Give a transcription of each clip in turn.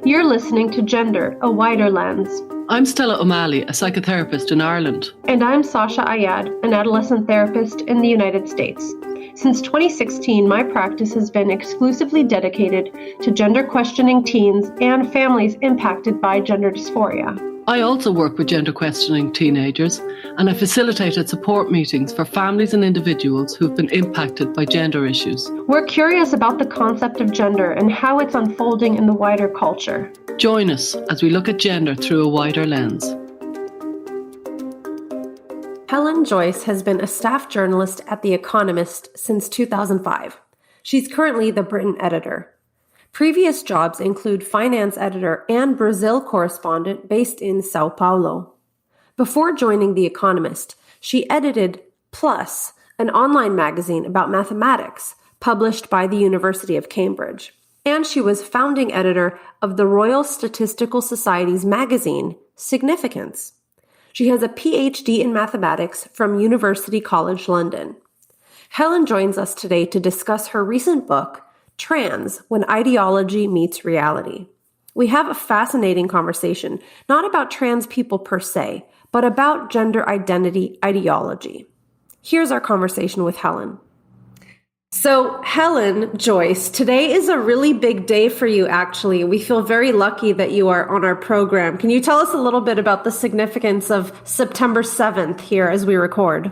You're listening to Gender, a Wider Lens. I'm Stella O'Malley, a psychotherapist in Ireland. And I'm Sasha Ayad, an adolescent therapist in the United States. Since 2016, my practice has been exclusively dedicated to gender-questioning teens and families impacted by gender dysphoria. I also work with gender-questioning teenagers, and I facilitated support meetings for families and individuals who've been impacted by gender issues. We're curious about the concept of gender and how it's unfolding in the wider culture. Join us as we look at gender through a wider lens. Helen Joyce has been a staff journalist at The Economist since 2005. She's currently the Britain editor. Previous jobs include finance editor and Brazil correspondent based in Sao Paulo. Before joining The Economist, she edited Plus, an online magazine about mathematics published by the University of Cambridge. And she was founding editor of the Royal Statistical Society's magazine, Significance. She has a PhD in mathematics from University College London. Helen joins us today to discuss her recent book, Trans, When Ideology Meets Reality. We have a fascinating conversation, not about trans people per se, but about gender identity ideology. Here's our conversation with Helen. So, Helen Joyce, today is a really big day for you, actually. We feel very lucky that you are on our program. Can you tell us a little bit about the significance of September 7th here as we record?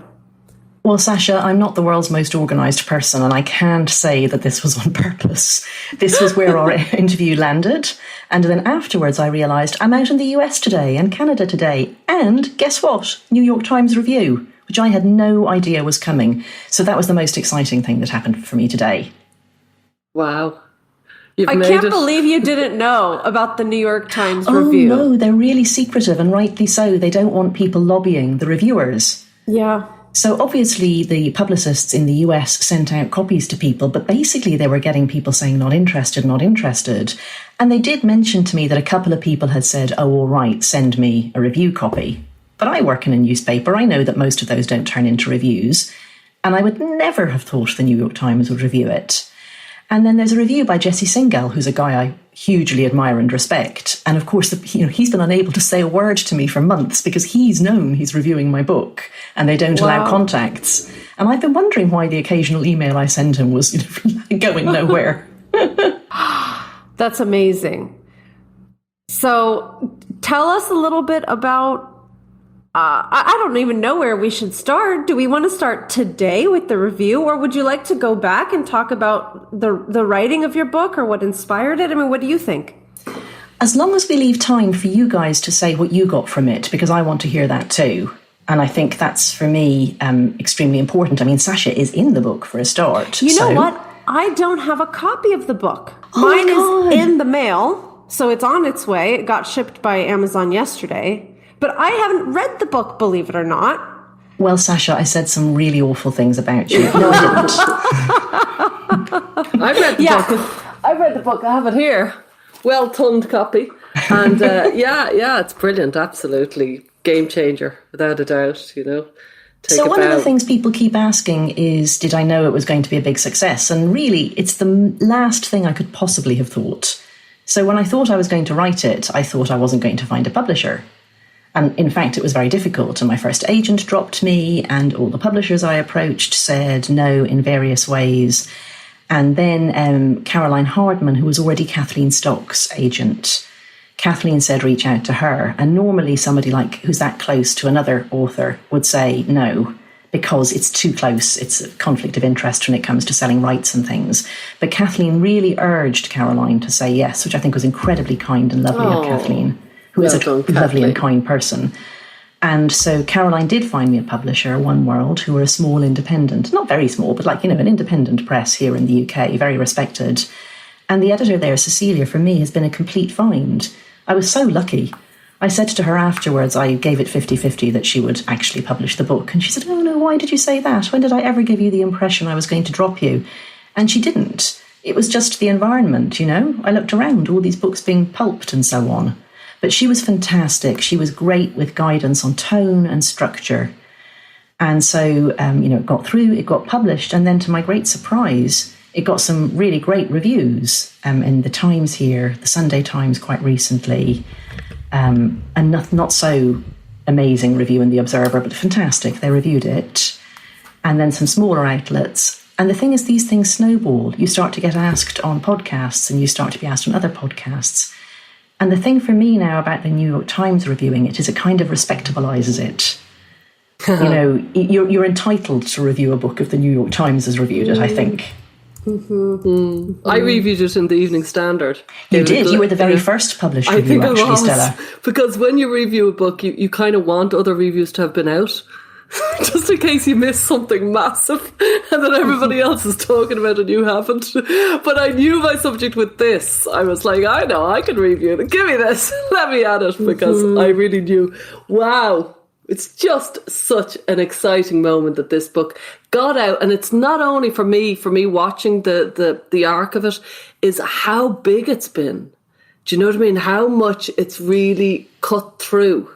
Well, Sasha, I'm not the world's most organised person, and I can't say that this was on purpose. This was where our interview landed. And then afterwards, I realised I'm out in the US today and Canada today. And guess what? New York Times review, which I had no idea was coming. So that was the most exciting thing that happened for me today. Wow. I can't believe you didn't know about the New York Times review. Oh, no, they're really secretive, and rightly so. They don't want people lobbying the reviewers. Yeah. So obviously the publicists in the US sent out copies to people, but basically they were getting people saying not interested, not interested. And they did mention to me that a couple of people had said, oh, all right, send me a review copy. But I work in a newspaper. I know that most of those don't turn into reviews. And I would never have thought the New York Times would review it. And then there's a review by Jesse Singal, who's a guy I hugely admire and respect. And of course, he's been unable to say a word to me for months because he's known he's reviewing my book and they don't allow contacts. And I've been wondering why the occasional email I send him was going nowhere. That's amazing. So tell us a little bit about I don't even know where we should start. Do we want to start today with the review, or would you like to go back and talk about the writing of your book or what inspired it? I mean, what do you think? As long as we leave time for you guys to say what you got from it, because I want to hear that too. And I think that's, for me, extremely important. I mean, Sasha is in the book for a start. You know what? I don't have a copy of the book. Mine is in the mail, so it's on its way. It got shipped by Amazon yesterday. But I haven't read the book, believe it or not. Well, Sasha, I said some really awful things about you. No, I didn't. I've read the book. I've read the book. I have it here. Well-thumbed copy. And yeah, it's brilliant. Absolutely. Game changer, without a doubt, So one of the things people keep asking is, did I know it was going to be a big success? And really, it's the last thing I could possibly have thought. So when I thought I was going to write it, I thought I wasn't going to find a publisher. And in fact, it was very difficult. And my first agent dropped me, and all the publishers I approached said no in various ways. And then Caroline Hardman, who was already Kathleen Stock's agent, Kathleen said reach out to her. And normally somebody who's that close to another author would say no, because it's too close. It's a conflict of interest when it comes to selling rights and things. But Kathleen really urged Caroline to say yes, which I think was incredibly kind and lovely of Kathleen, who is a lovely and kind person. And so Caroline did find me a publisher, One World, who were a small independent, not very small, but an independent press here in the UK, very respected. And the editor there, Cecilia, for me, has been a complete find. I was so lucky. I said to her afterwards, I gave it 50-50 that she would actually publish the book. And she said, oh no, why did you say that? When did I ever give you the impression I was going to drop you? And she didn't. It was just the environment, I looked around, all these books being pulped and so on. But she was fantastic. She was great with guidance on tone and structure. And so, it got through, it got published. And then to my great surprise, It got some really great reviews in the Times here, the Sunday Times quite recently, and not so amazing review in the Observer, but fantastic. They reviewed it. And then some smaller outlets. And the thing is, these things snowball. You start to get asked on podcasts and you start to be asked on other podcasts. And the thing for me now about the New York Times reviewing it is it kind of respectabilizes it. You know, you're entitled to review a book if the New York Times has reviewed it, I think. I reviewed it in the Evening Standard. You did. You were the very first published review, actually, Stella. Because when you review a book, you kind of want other reviews to have been out. Just in case you miss something massive and then everybody else is talking about it and you haven't. But I knew my subject with this. I was like, I know, I can review it. Give me this. Let me at it. Because I really knew, wow, it's just such an exciting moment that this book got out. And it's not only for me watching the arc of it, is how big it's been. Do you know what I mean? How much it's really cut through.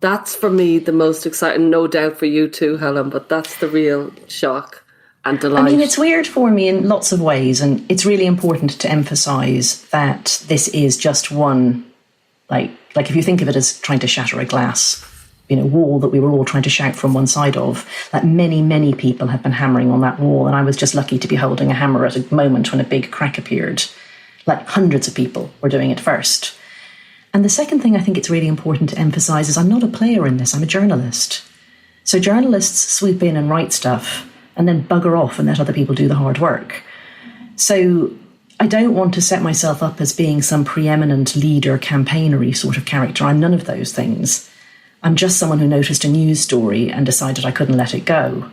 That's for me the most exciting, no doubt for you too, Helen, but that's the real shock and delight. I mean, it's weird for me in lots of ways, and it's really important to emphasise that this is just one, like if you think of it as trying to shatter a glass, wall that we were all trying to shout from one side of, like many people have been hammering on that wall, and I was just lucky to be holding a hammer at a moment when a big crack appeared. Like hundreds of people were doing it first. And the second thing I think it's really important to emphasise is I'm not a player in this, I'm a journalist. So journalists swoop in and write stuff and then bugger off and let other people do the hard work. So I don't want to set myself up as being some preeminent leader, campaignery sort of character. I'm none of those things. I'm just someone who noticed a news story and decided I couldn't let it go.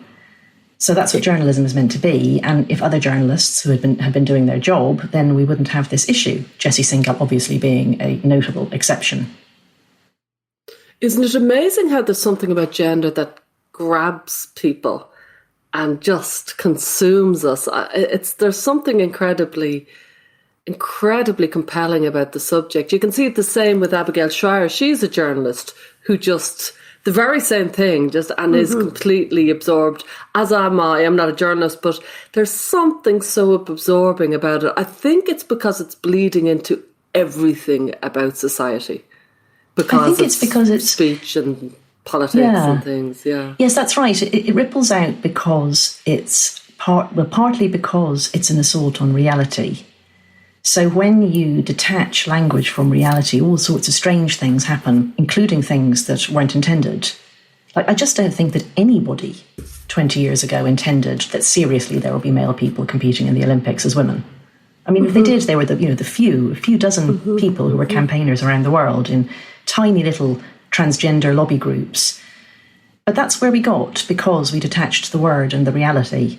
So that's what journalism is meant to be. And if other journalists who had been doing their job, then we wouldn't have this issue. Jessie Singal obviously being a notable exception. Isn't it amazing how there's something about gender that grabs people and just consumes us? There's something incredibly compelling about the subject. You can see it the same with Abigail Shrier. She's a journalist who just... the very same thing, is completely absorbed, as am I. I'm not a journalist, but there's something so absorbing about it. I think it's because it's bleeding into everything about society. I think it's because it's speech and politics and things, Yes, that's right. It ripples out because it's partly because it's an assault on reality. So when you detach language from reality, all sorts of strange things happen, including things that weren't intended. Like, I just don't think that anybody 20 years ago intended that seriously there will be male people competing in the Olympics as women. I mean, if they did, they were the few dozen people who were campaigners around the world in tiny little transgender lobby groups. But that's where we got because we detached the word and the reality.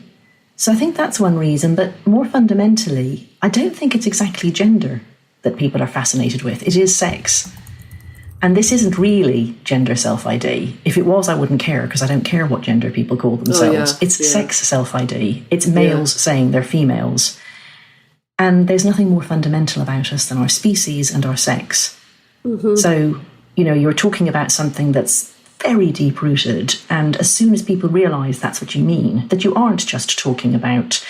So I think that's one reason, but more fundamentally, I don't think it's exactly gender that people are fascinated with. It is sex. And this isn't really gender self-ID. If it was, I wouldn't care, because I don't care what gender people call themselves. It's sex self-ID. It's males saying they're females. And there's nothing more fundamental about us than our species and our sex. So, you're talking about something that's very deep-rooted, and as soon as people realise that's what you mean, that you aren't just talking about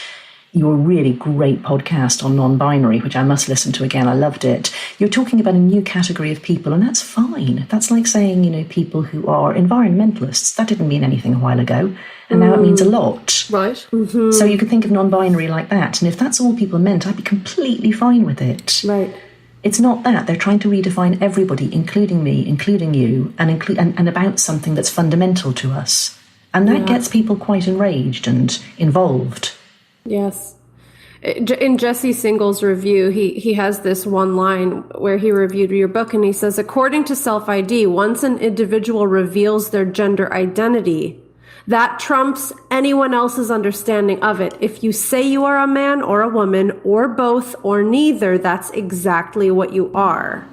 your really great podcast on non-binary, which I must listen to again, I loved it, you're talking about a new category of people, and that's fine. That's like saying, people who are environmentalists. That didn't mean anything a while ago, and now it means a lot. Right. So you could think of non-binary like that, and if that's all people meant, I'd be completely fine with it. Right. It's not that. They're trying to redefine everybody, including me, including you, and about something that's fundamental to us. And that gets people quite enraged and involved. Yes. In Jessie Singal's review, he has this one line where he reviewed your book, and he says, according to SelfID, once an individual reveals their gender identity, that trumps anyone else's understanding of it. If you say you are a man or a woman or both or neither, that's exactly what you are.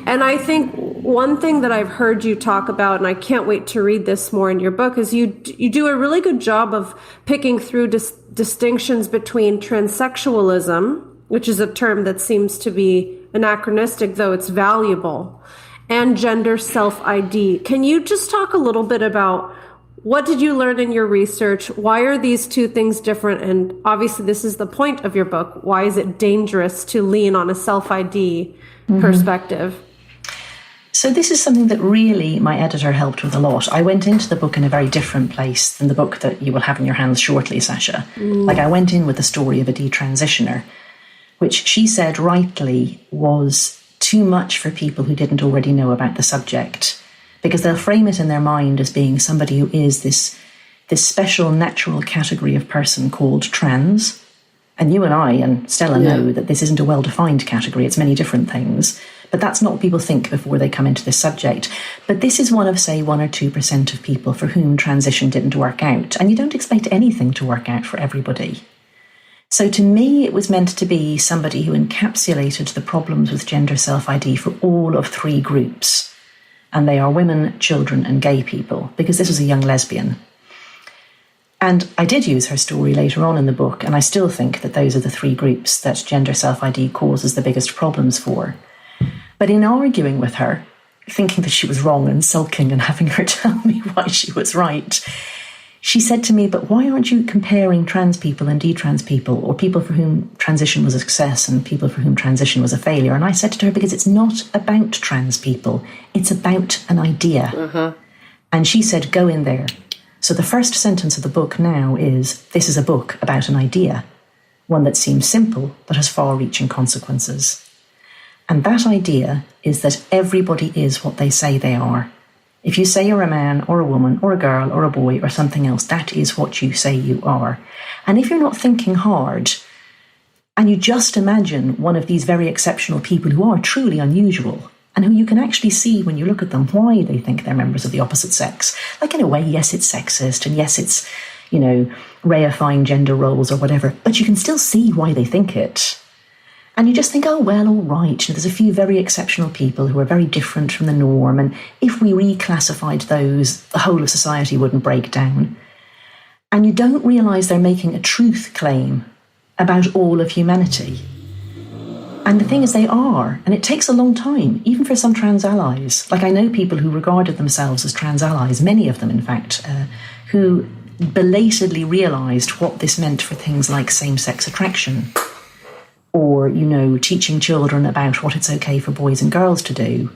And I think one thing that I've heard you talk about, and I can't wait to read this more in your book, is you do a really good job of picking through distinctions between transsexualism, which is a term that seems to be anachronistic, though it's valuable, and gender self-ID. Can you just talk a little bit about What did you learn in your research? Why are these two things different? And obviously, this is the point of your book. Why is it dangerous to lean on a self-ID perspective? So this is something that really my editor helped with a lot. I went into the book in a very different place than the book that you will have in your hands shortly, Sasha. Like, I went in with the story of a detransitioner, which she said rightly was too much for people who didn't already know about the subject, because they'll frame it in their mind as being somebody who is this special natural category of person called trans. And you and I and Stella know that this isn't a well-defined category. It's many different things. But that's not what people think before they come into this subject. But this is one of, say, 1 or 2% of people for whom transition didn't work out. And you don't expect anything to work out for everybody. So to me, it was meant to be somebody who encapsulated the problems with gender self-ID for all of 3 groups. And they are women, children, and gay people, because this was a young lesbian. And I did use her story later on in the book, and I still think that those are the 3 groups that gender self-ID causes the biggest problems for. But in arguing with her, thinking that she was wrong and sulking and having her tell me why she was right, she said to me, but why aren't you comparing trans people and detrans people, or people for whom transition was a success and people for whom transition was a failure? And I said to her, because it's not about trans people, it's about an idea. And she said, go in there. So the first sentence of the book now is, this is a book about an idea, one that seems simple but has far-reaching consequences. And that idea is that everybody is what they say they are. If you say you're a man or a woman or a girl or a boy or something else, that is what you say you are. And if you're not thinking hard, and you just imagine one of these very exceptional people who are truly unusual, and who you can actually see when you look at them why they think they're members of the opposite sex. Like, in a way, yes, it's sexist, and yes, it's, reifying gender roles or whatever, but you can still see why they think it. And you just think, oh, well, all right, there's a few very exceptional people who are very different from the norm, and if we reclassified those, the whole of society wouldn't break down. And you don't realise they're making a truth claim about all of humanity. And the thing is, they are, and it takes a long time, even for some trans allies. Like, I know people who regarded themselves as trans allies, many of them, in fact, who belatedly realised what this meant for things like same-sex attraction, or, teaching children about what it's okay for boys and girls to do.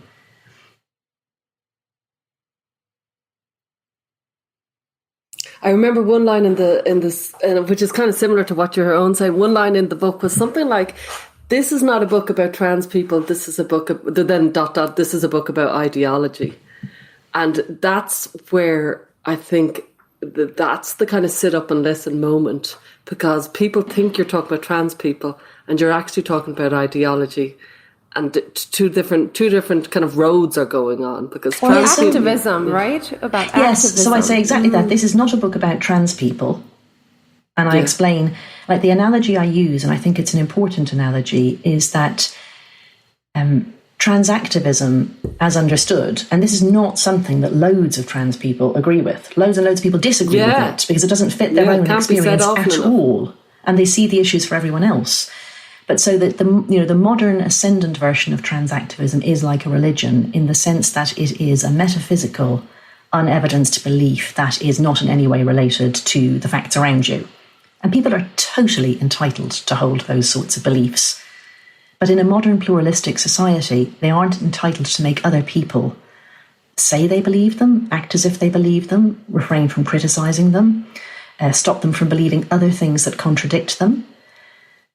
I remember one line in this, which is kind of similar to what your own saying. One line in the book was something like, "This is not a book about trans people. This is a book of, then ... This is a book about ideology," and that's where I think that's the kind of sit up and listen moment, because people think you're talking about trans people, and you're actually talking about ideology. And two different kind of roads are going on, because activism, right? About activism. Yes, so I say exactly that. This is not a book about trans people. And I explain, like, the analogy I use, and I think it's an important analogy, is that trans activism, as understood, and this is not something that loads of trans people agree with. Loads and loads of people disagree with it, because it doesn't fit their own experience at all. And they see the issues for everyone else. But so that the modern ascendant version of trans activism is like a religion, in the sense that it is a metaphysical, unevidenced belief that is not in any way related to the facts around you. And people are totally entitled to hold those sorts of beliefs. But in a modern pluralistic society, they aren't entitled to make other people say they believe them, act as if they believe them, refrain from criticising them, stop them from believing other things that contradict them.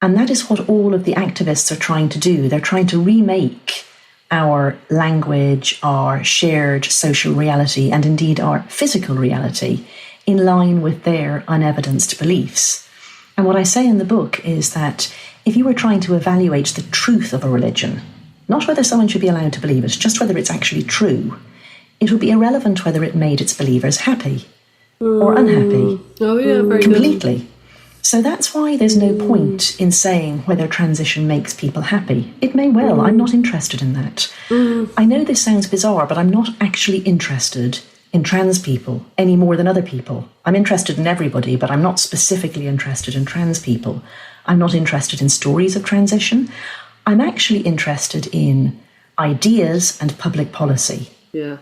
And that is what all of the activists are trying to do. They're trying to remake our language, our shared social reality, and indeed our physical reality, in line with their unevidenced beliefs. And what I say in the book is that if you were trying to evaluate the truth of a religion, not whether someone should be allowed to believe it, just whether it's actually true, it would be irrelevant whether it made its believers happy or unhappy. Oh yeah, very completely. Good. So that's why there's no point in saying whether transition makes people happy. It may well. I'm not interested in that. I know this sounds bizarre, but I'm not actually interested in trans people any more than other people. I'm interested in everybody, but I'm not specifically interested in trans people. I'm not interested in stories of transition. I'm actually interested in ideas and public policy. Yeah.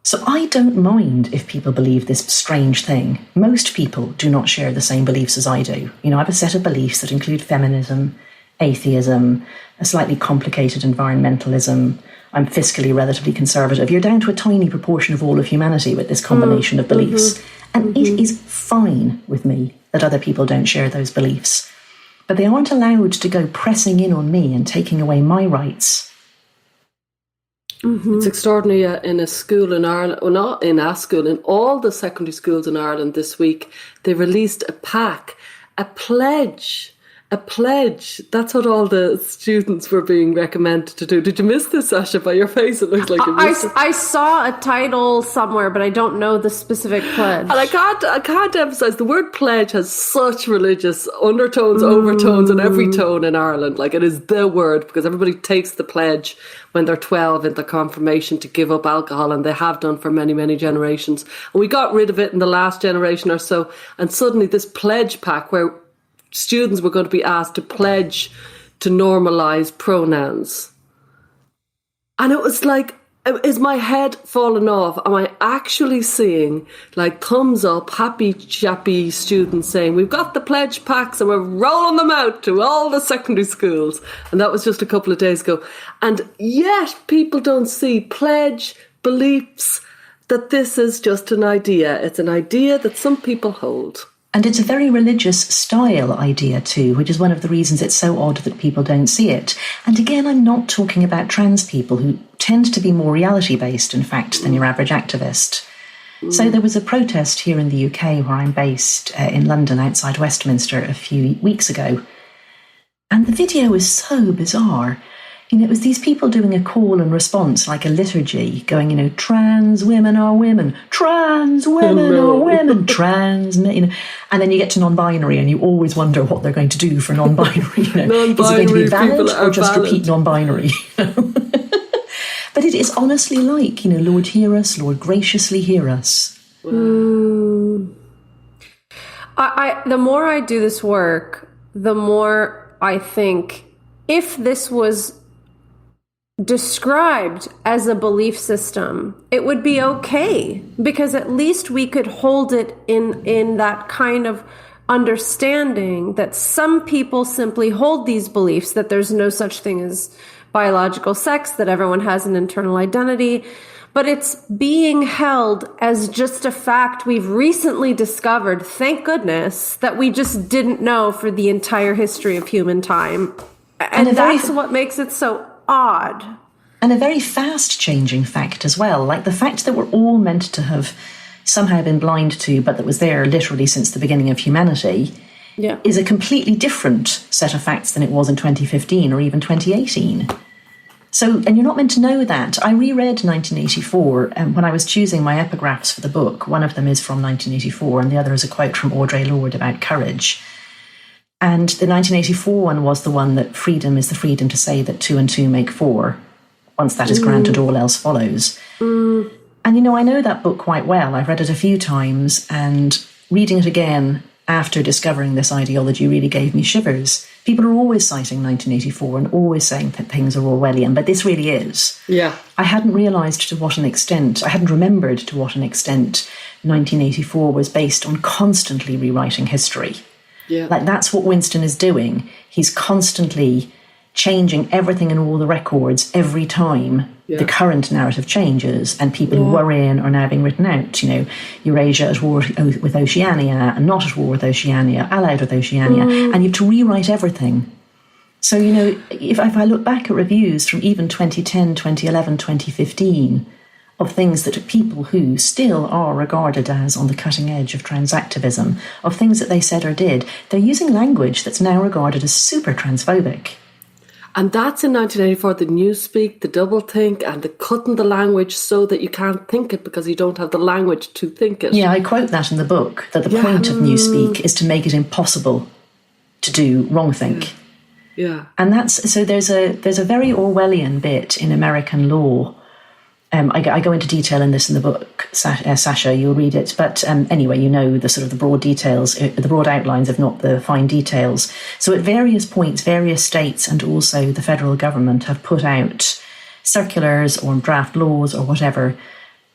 So I don't mind if people believe this strange thing. Most people do not share the same beliefs as I do. You know, I have a set of beliefs that include feminism, atheism, a slightly complicated environmentalism. I'm fiscally relatively conservative. You're down to a tiny proportion of all of humanity with this combination of beliefs. And it is fine with me that other people don't share those beliefs. But they aren't allowed to go pressing in on me and taking away my rights. It's extraordinary in a school in Ireland, well, not in a school, in all the secondary schools in Ireland this week, they released a pack, a pledge. That's what all the students were being recommended to do. Did you miss this, Sasha? By your face, it looks like you missed it. I saw a title somewhere, but I don't know the specific pledge. And I can't emphasize, the word pledge has such religious undertones, overtones, and every tone in Ireland. Like, it is the word, because everybody takes the pledge when they're 12 in the confirmation to give up alcohol, and they have done for many, many generations. And we got rid of it in the last generation or so, and suddenly this pledge pack where students were going to be asked to pledge to normalise pronouns. And it was like, is my head falling off? Am I actually seeing, like, thumbs up, happy, chappy students saying, we've got the pledge packs and we're rolling them out to all the secondary schools? And that was just a couple of days ago. And yet people don't see pledge, beliefs, that this is just an idea. It's an idea that some people hold. And it's a very religious style idea too, which is one of the reasons it's so odd that people don't see it. And again, I'm not talking about trans people who tend to be more reality-based, in fact, than your average activist. So there was a protest here in the UK where I'm based in London outside Westminster a few weeks ago. And the video was so bizarre. You know, it was these people doing a call and response, like a liturgy, going, you know, trans women are women, trans women are women, trans, you know. And then you get to non-binary and you always wonder what they're going to do for non-binary. You know, is it going to be valid or just repeat non-binary? But it is honestly like, you know, Lord, hear us, Lord, graciously hear us. The more I do this work, the more I think, if this was described as a belief system, it would be okay, because at least we could hold it in that kind of understanding that some people simply hold these beliefs, that there's no such thing as biological sex, that everyone has an internal identity, but it's being held as just a fact we've recently discovered, thank goodness, that we just didn't know for the entire history of human time. And that's what makes it so odd. And a very fast-changing fact as well, like the fact that we're all meant to have somehow been blind to, but that was there literally since the beginning of humanity, is a completely different set of facts than it was in 2015 or even 2018. So, and you're not meant to know that. I reread 1984 when I was choosing my epigraphs for the book. One of them is from 1984 and the other is a quote from Audre Lorde about courage. And the 1984 one was the one that freedom is the freedom to say that 2 and 2 make 4. Once that is granted, all else follows. And, you know, I know that book quite well. I've read it a few times, and reading it again after discovering this ideology really gave me shivers. People are always citing 1984 and always saying that things are Orwellian, but this really is. Yeah. I hadn't realised to what an extent, I hadn't remembered to what an extent 1984 was based on constantly rewriting history. Yeah. Like, that's what Winston is doing. He's constantly changing everything in all the records every time the current narrative changes, and people who were in are now being written out. You know, Eurasia at war with Oceania and not at war with Oceania, allied with Oceania, and you have to rewrite everything. So, you know, if I look back at reviews from even 2010, 2011, 2015, of things that people who still are regarded as on the cutting edge of transactivism, of things that they said or did, they're using language that's now regarded as super transphobic. And that's in 1984, the newspeak, the doublethink, and the cutting the language so that you can't think it because you don't have the language to think it. Yeah, I quote that in the book, that the point of newspeak is to make it impossible to do wrongthink. Yeah. And that's, so there's a very Orwellian bit in American law. I go into detail in this in the book, Sasha, you'll read it. But anyway, you know the sort of the broad details, the broad outlines, if not the fine details. So at various points, various states and also the federal government have put out circulars or draft laws or whatever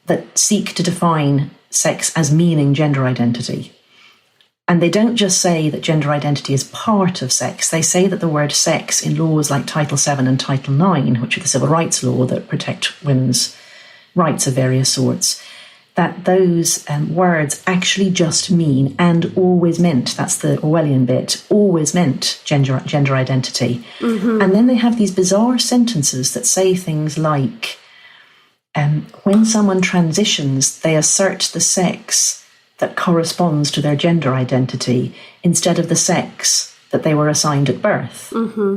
that seek to define sex as meaning gender identity. And they don't just say that gender identity is part of sex. They say that the word sex in laws like Title VII and Title IX, which are the civil rights law that protect women's rights of various sorts, that those words actually just mean and always meant, that's the Orwellian bit, always meant gender identity. Mm-hmm. And then they have these bizarre sentences that say things like, when someone transitions, they assert the sex that corresponds to their gender identity instead of the sex that they were assigned at birth. Mm-hmm.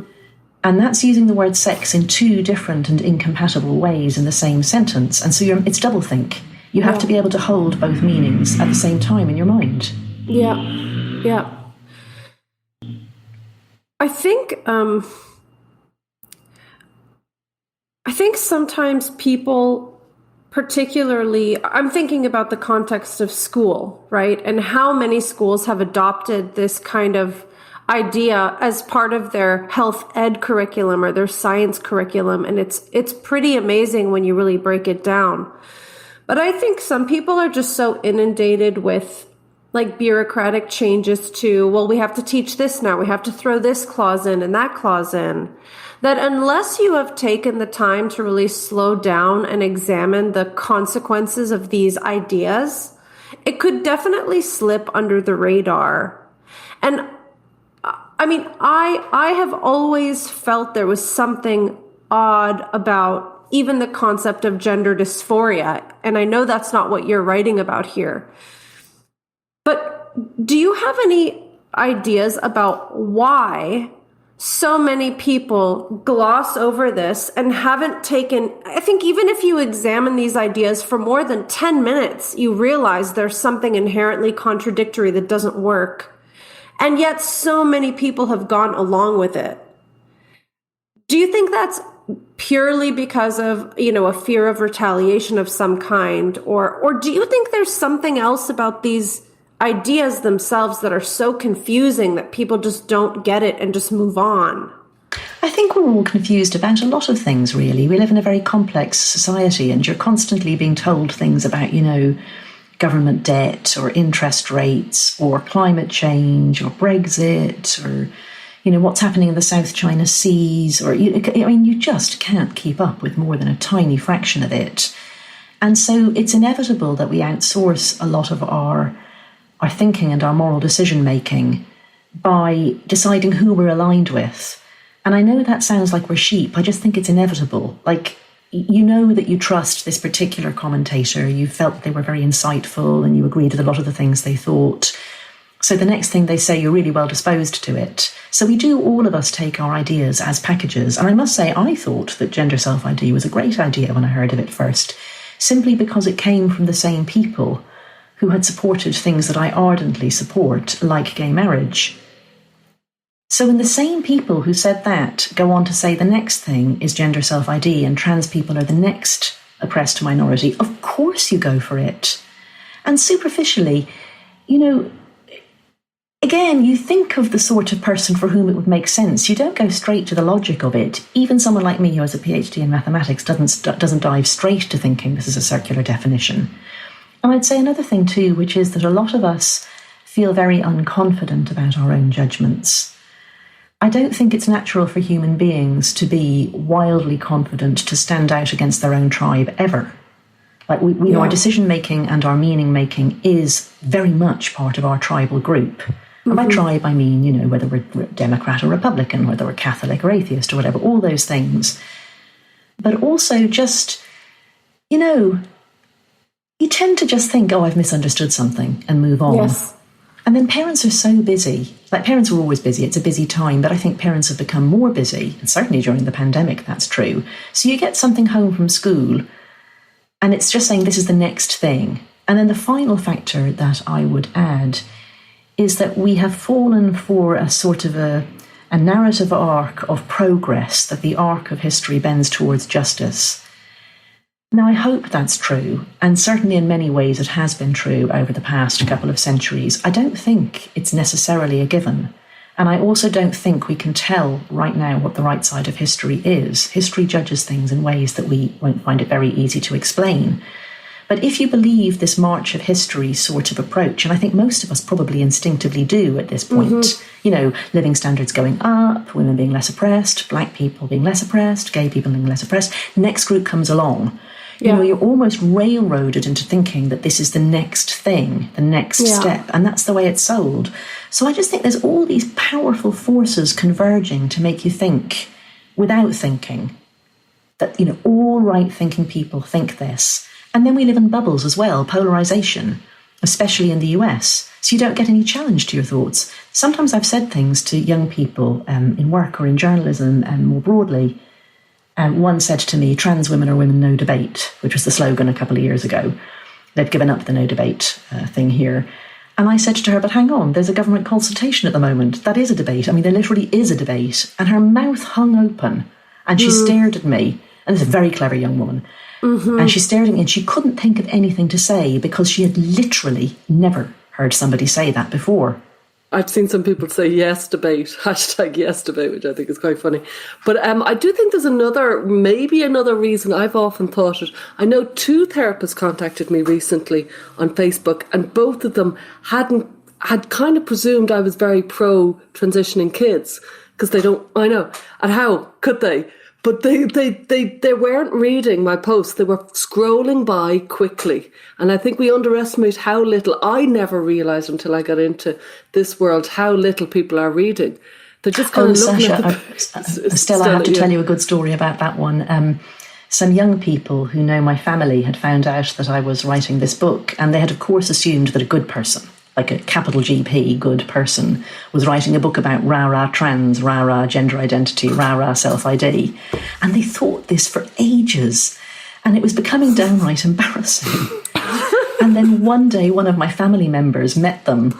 And that's using the word sex in two different and incompatible ways in the same sentence. And so it's doublethink. You have to be able to hold both meanings at the same time in your mind. Yeah, yeah. I think sometimes people, particularly, I'm thinking about the context of school, right? And how many schools have adopted this kind of idea as part of their health ed curriculum or their science curriculum. And it's pretty amazing when you really break it down. But I think some people are just so inundated with like bureaucratic changes to, well, we have to teach this now, we have to throw this clause in and that clause in, that unless you have taken the time to really slow down and examine the consequences of these ideas, it could definitely slip under the radar. And I mean, I have always felt there was something odd about even the concept of gender dysphoria. And I know that's not what you're writing about here. But do you have any ideas about why so many people gloss over this and haven't taken, I think even if you examine these ideas for more than 10 minutes, you realize there's something inherently contradictory that doesn't work. And yet so many people have gone along with it. Do you think that's purely because of, a fear of retaliation of some kind? Or do you think there's something else about these ideas themselves that are so confusing that people just don't get it and just move on? I think we're all confused about a lot of things, really. We live in a very complex society, and you're constantly being told things about, government debt or interest rates or climate change or Brexit or, what's happening in the South China Seas, or, you just can't keep up with more than a tiny fraction of it. And so it's inevitable that we outsource a lot of our thinking and our moral decision-making by deciding who we're aligned with. And I know that sounds like we're sheep. I just think it's inevitable. Like, you know that you trust this particular commentator, you felt that they were very insightful and you agreed with a lot of the things they thought. So the next thing they say, you're really well disposed to it. So we do, all of us, take our ideas as packages. And I must say, I thought that gender self-ID was a great idea when I heard of it first, simply because it came from the same people who had supported things that I ardently support, like gay marriage. So when the same people who said that go on to say the next thing is gender self-ID and trans people are the next oppressed minority, of course you go for it. And superficially, again, you think of the sort of person for whom it would make sense. You don't go straight to the logic of it. Even someone like me who has a PhD in mathematics doesn't dive straight to thinking this is a circular definition. And I'd say another thing too, which is that a lot of us feel very unconfident about our own judgments. I don't think it's natural for human beings to be wildly confident, to stand out against their own tribe ever. Like we know, our decision-making and our meaning-making is very much part of our tribal group. Mm-hmm. And by tribe, I mean, whether we're Democrat or Republican, whether we're Catholic or atheist or whatever, all those things. But also just, you tend to just think, oh, I've misunderstood something, and move on. Yes. And then parents are so busy. Like, parents were always busy. It's a busy time. But I think parents have become more busy. And certainly during the pandemic, that's true. So you get something home from school, and it's just saying this is the next thing. And then the final factor that I would add is that we have fallen for a sort of a narrative arc of progress, that the arc of history bends towards justice. Now, I hope that's true, and certainly in many ways it has been true over the past couple of centuries. I don't think it's necessarily a given, and I also don't think we can tell right now what the right side of history is. History judges things in ways that we won't find it very easy to explain. But if you believe this march of history sort of approach, and I think most of us probably instinctively do at this point, living standards going up, women being less oppressed, black people being less oppressed, gay people being less oppressed, next group comes along. You're almost railroaded into thinking that this is the next thing, the next step, and that's the way it's sold. So I just think there's all these powerful forces converging to make you think without thinking that, all right-thinking people think this. And then we live in bubbles as well, polarization, especially in the US. So you don't get any challenge to your thoughts. Sometimes I've said things to young people in work or in journalism and more broadly. One said to me, trans women are women, no debate, which was the slogan a couple of years ago. They've given up the no debate thing here. And I said to her, but hang on, there's a government consultation at the moment. That is a debate. I mean, there literally is a debate. And her mouth hung open and she stared at me. And this is a very clever young woman. And she stared at me and she couldn't think of anything to say because she had literally never heard somebody say that before. I've seen some people say yes debate, hashtag yes debate, which I think is quite funny. But I do think there's maybe another reason. I've often thought it. I know 2 therapists contacted me recently on Facebook, and both of them had kind of presumed I was very pro transitioning kids because they don't. I know, and how could they? But they weren't reading my posts. They were scrolling by quickly. And I think we underestimate how little, I never realised until I got into this world, how little people are reading. They're just kind of looking Sasha, at Stella, I have to tell you a good story about that one. Some young people who know my family had found out that I was writing this book, and they had, of course, assumed that a good person, like a capital GP, good person, was writing a book about rah-rah trans, rah-rah gender identity, rah-rah self-ID. And they thought this for ages. And it was becoming downright embarrassing. And then one day, one of my family members met them,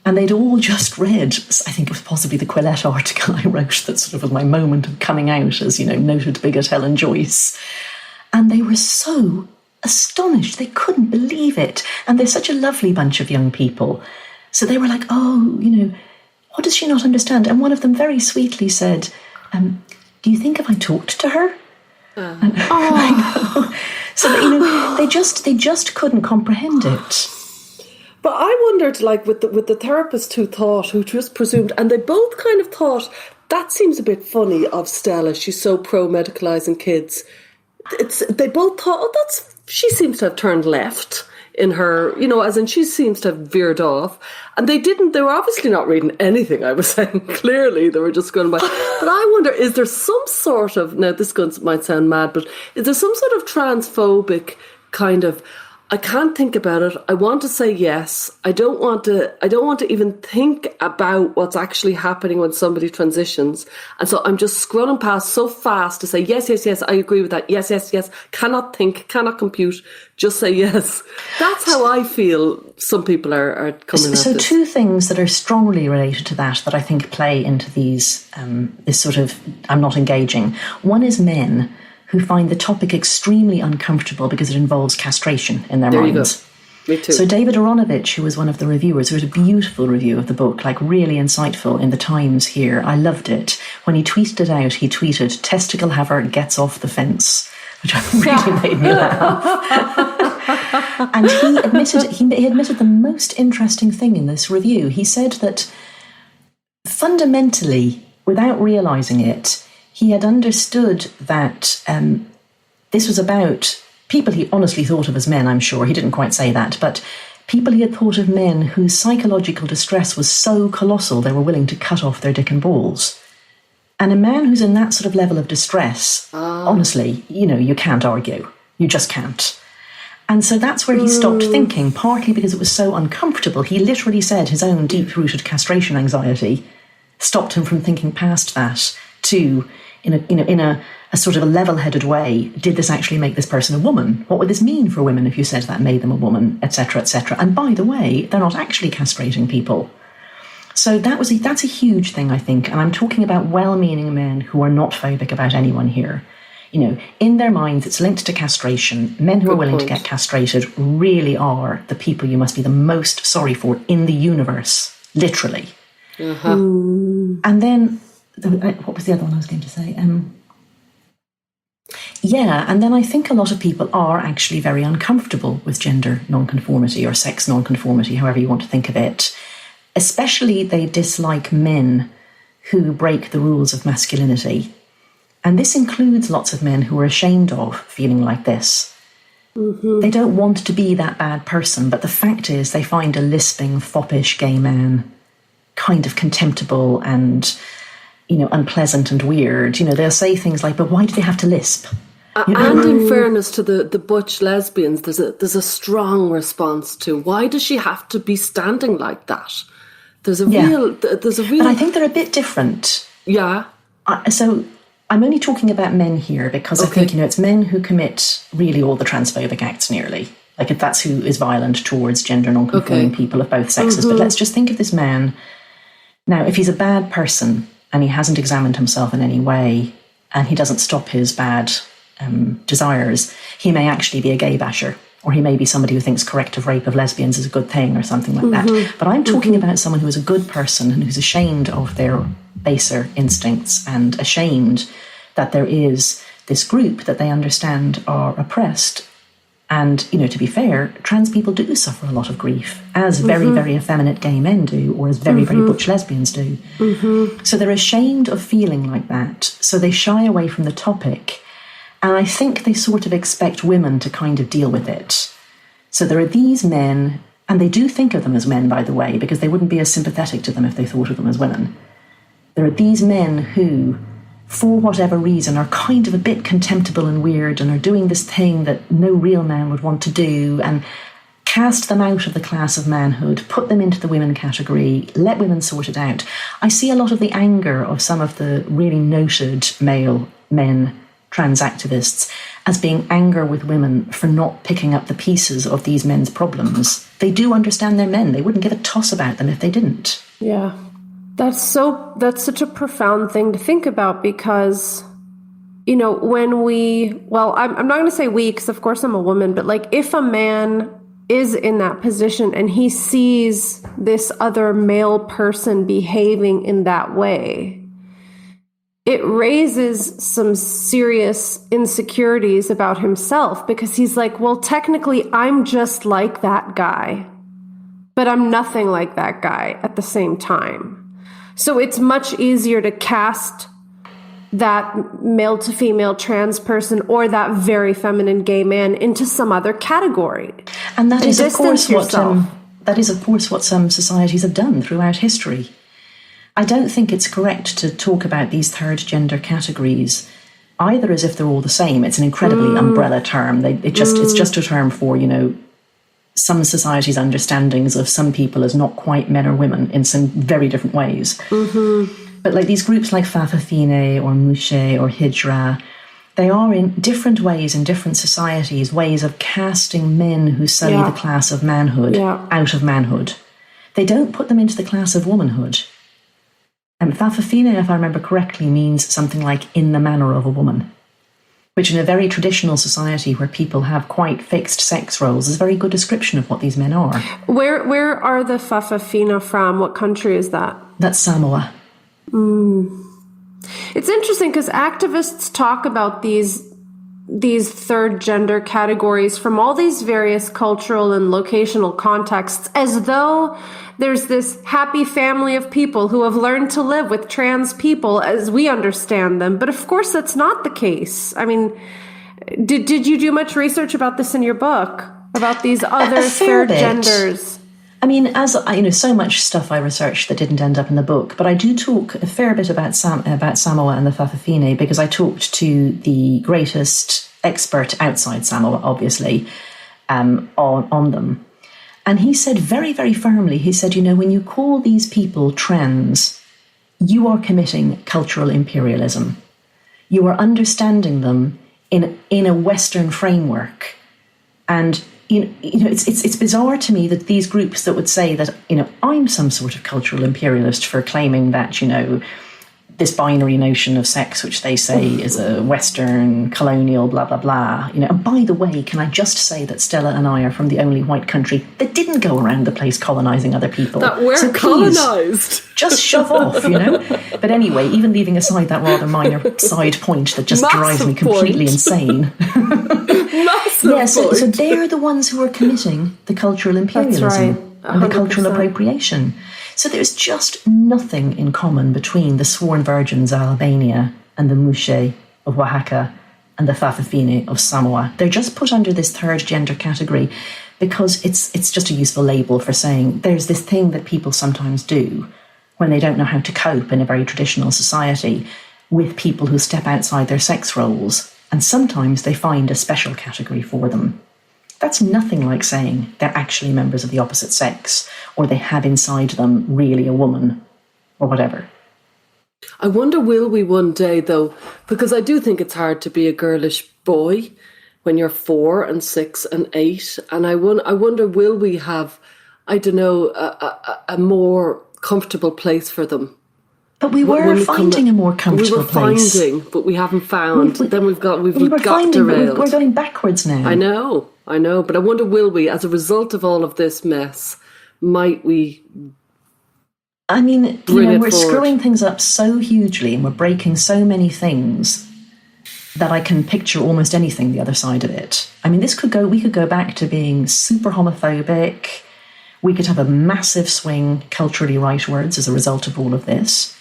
and they'd all just read, I think it was possibly the Quillette article I wrote that sort of was my moment of coming out as, noted bigot Helen Joyce. And they were so astonished. They couldn't believe it. And they're such a lovely bunch of young people. So they were like, what does she not understand? And one of them very sweetly said, do you think if I talked to her? So that, they just couldn't comprehend it. But I wondered, like, with the therapist who just presumed, and they both kind of thought, that seems a bit funny of Stella. She's so pro-medicalising kids. They both thought, she seems to have turned left in her, as in she seems to have veered off. And they were obviously not reading anything I was saying. Clearly, they were just going by. But I wonder, is there some sort of, now this might sound mad, but is there some sort of transphobic kind of, I can't think about it. I want to say yes. I don't want to even think about what's actually happening when somebody transitions. And so I'm just scrolling past so fast to say yes, yes, yes, I agree with that. Yes, yes, yes. Cannot think, cannot compute. Just say yes. That's how I feel some people are coming at So this. 2 things that are strongly related to that I think play into these, this sort of, I'm not engaging. One is men who find the topic extremely uncomfortable because it involves castration in their minds. Me too. So David Aronovich, who was one of the reviewers, who had a beautiful review of the book, like really insightful in the Times here. I loved it. When he tweeted it out, he tweeted, "Testicle haver gets off the fence," which really made me laugh. And he admitted the most interesting thing in this review. He said that fundamentally, without realising it, he had understood that this was about people he honestly thought of as men, I'm sure. He didn't quite say that, but people he had thought of men whose psychological distress was so colossal they were willing to cut off their dick and balls. And a man who's in that sort of level of distress, honestly, you can't argue. You just can't. And so that's where he stopped thinking, partly because it was so uncomfortable. He literally said his own deep-rooted castration anxiety stopped him from thinking past that to, in a sort of a level-headed way, did this actually make this person a woman? What would this mean for women if you said that made them a woman, etc., etc.? And by the way, they're not actually castrating people. So that's a huge thing, I think. And I'm talking about well-meaning men who are not phobic about anyone here. In their minds, it's linked to castration. Men who are willing to get castrated really are the people you must be the most sorry for in the universe, literally. And then, what was the other one I was going to say? Yeah, and then I think a lot of people are actually very uncomfortable with gender nonconformity or sex nonconformity, however you want to think of it. Especially they dislike men who break the rules of masculinity. And this includes lots of men who are ashamed of feeling like this. Mm-hmm. They don't want to be that bad person, but the fact is they find a lisping, foppish gay man kind of contemptible and, unpleasant and weird. They'll say things like, but why do they have to lisp? And in fairness to the butch lesbians, there's a strong response to, why does she have to be standing like that? There's a real. But I think they're a bit different. Yeah. So I'm only talking about men here because I think, it's men who commit really all the transphobic acts nearly. Like if that's who is violent towards gender non-conforming people of both sexes. But let's just think of this man. Now, if he's a bad person and he hasn't examined himself in any way and he doesn't stop his bad desires, he may actually be a gay basher, or he may be somebody who thinks corrective rape of lesbians is a good thing or something like that. But I'm talking about someone who is a good person and who's ashamed of their baser instincts and ashamed that there is this group that they understand are oppressed. And, to be fair, trans people do suffer a lot of grief, as very, very effeminate gay men do, or as very, very butch lesbians do. So they're ashamed of feeling like that. So they shy away from the topic. And I think they sort of expect women to kind of deal with it. So there are these men, and they do think of them as men, by the way, because they wouldn't be as sympathetic to them if they thought of them as women. There are these men who, for whatever reason, are kind of a bit contemptible and weird and are doing this thing that no real man would want to do, and cast them out of the class of manhood, put them into the women category, let women sort it out. I see a lot of the anger of some of the really noted male men, trans activists, as being anger with women for not picking up the pieces of these men's problems. They do understand their men. They wouldn't give a toss about them if they didn't. Yeah. That's such a profound thing to think about because, when I'm not going to say we, because of course I'm a woman, but like if a man is in that position and he sees this other male person behaving in that way, it raises some serious insecurities about himself because he's like, well, technically I'm just like that guy, but I'm nothing like that guy at the same time. So it's much easier to cast that male to female trans person or that very feminine gay man into some other category. And that is, of course, what some societies have done throughout history. I don't think it's correct to talk about these third gender categories either as if they're all the same. It's an incredibly umbrella term. It's just a term for, some societies' understandings of some people as not quite men or women in some very different ways. But like these groups like Fa'afafine or Mouche or Hijra, they are in different ways in different societies, ways of casting men who sully the class of manhood out of manhood. They don't put them into the class of womanhood. And Fa'afafine, if I remember correctly, means something like in the manner of a woman, which in a very traditional society where people have quite fixed sex roles is a very good description of what these men are. Where are the Fa'afafine from? What country is that? That's Samoa. It's interesting because activists talk about these third gender categories from all these various cultural and locational contexts as though there's this happy family of people who have learned to live with trans people as we understand them. But of course, that's not the case. I mean, did you do much research about this in your book, about these other third genders? I mean, as so much stuff I researched that didn't end up in the book, but I do talk a fair bit about Samoa and the Fa'afafine because I talked to the greatest expert outside Samoa, obviously, on them. And he said very, very firmly, he said, when you call these people trans, you are committing cultural imperialism. You are understanding them in a Western framework. And it's bizarre to me that these groups that would say that, I'm some sort of cultural imperialist for claiming that, this binary notion of sex, which they say is a Western colonial blah blah blah. And by the way, can I just say that Stella and I are from the only white country that didn't go around the place colonizing other people. That we're colonized. Just shove off, But anyway, even leaving aside that rather minor side point that just drives me completely insane. Massive so they're the ones who are committing the cultural imperialism and the cultural appropriation. So there's just nothing in common between the sworn virgins of Albania and the Mushe of Oaxaca and the Fa'afafine of Samoa. They're just put under this third gender category because it's just a useful label for saying there's this thing that people sometimes do when they don't know how to cope in a very traditional society with people who step outside their sex roles, and sometimes they find a special category for them. That's nothing like saying they're actually members of the opposite sex, or they have inside them really a woman, or whatever. I wonder, will we one day, though, because I do think it's hard to be a girlish boy when you're 4 and 6 and 8, and I wonder, will we have, I don't know, a more comfortable place for them? But we were finding a more comfortable place. We were finding, but we haven't found. Then we've got derailed. We're going backwards now. I know, but I wonder, will we, as a result of all of this mess, might we? I mean, we're screwing things up so hugely, and we're breaking so many things that I can picture almost anything the other side of it. I mean, we could go back to being super homophobic. We could have a massive swing culturally rightwards as a result of all of this.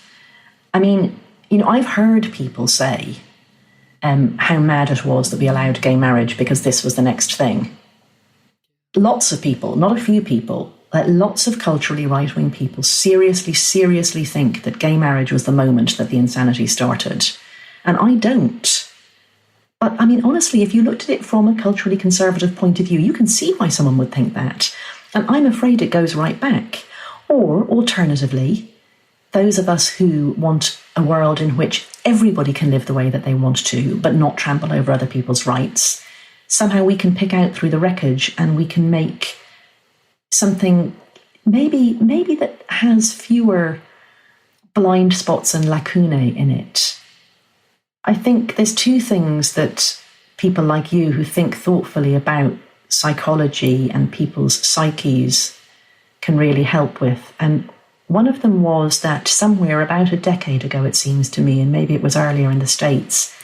I mean, I've heard people say how mad it was that we allowed gay marriage because this was the next thing. Lots of people, not a few people, lots of culturally right-wing people seriously think that gay marriage was the moment that the insanity started. And I don't. But, I mean, honestly, if you looked at it from a culturally conservative point of view, you can see why someone would think that. And I'm afraid it goes right back. Or, alternatively, those of us who want a world in which everybody can live the way that they want to, but not trample over other people's rights, somehow we can pick out through the wreckage and we can make something maybe that has fewer blind spots and lacunae in it. I think there's two things that people like you who think thoughtfully about psychology and people's psyches can really help with. And one of them was that somewhere about a decade ago, it seems to me, and maybe it was earlier in the States,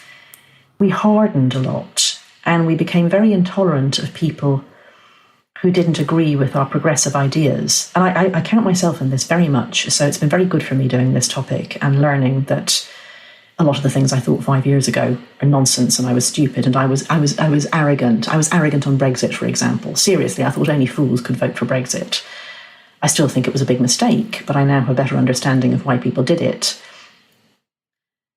we hardened a lot and we became very intolerant of people who didn't agree with our progressive ideas. And I count myself in this very much. So it's been very good for me doing this topic and learning that a lot of the things I thought 5 years ago are nonsense and I was stupid and I was arrogant. I was arrogant on Brexit, for example. Seriously, I thought only fools could vote for Brexit. I still think it was a big mistake, but I now have a better understanding of why people did it.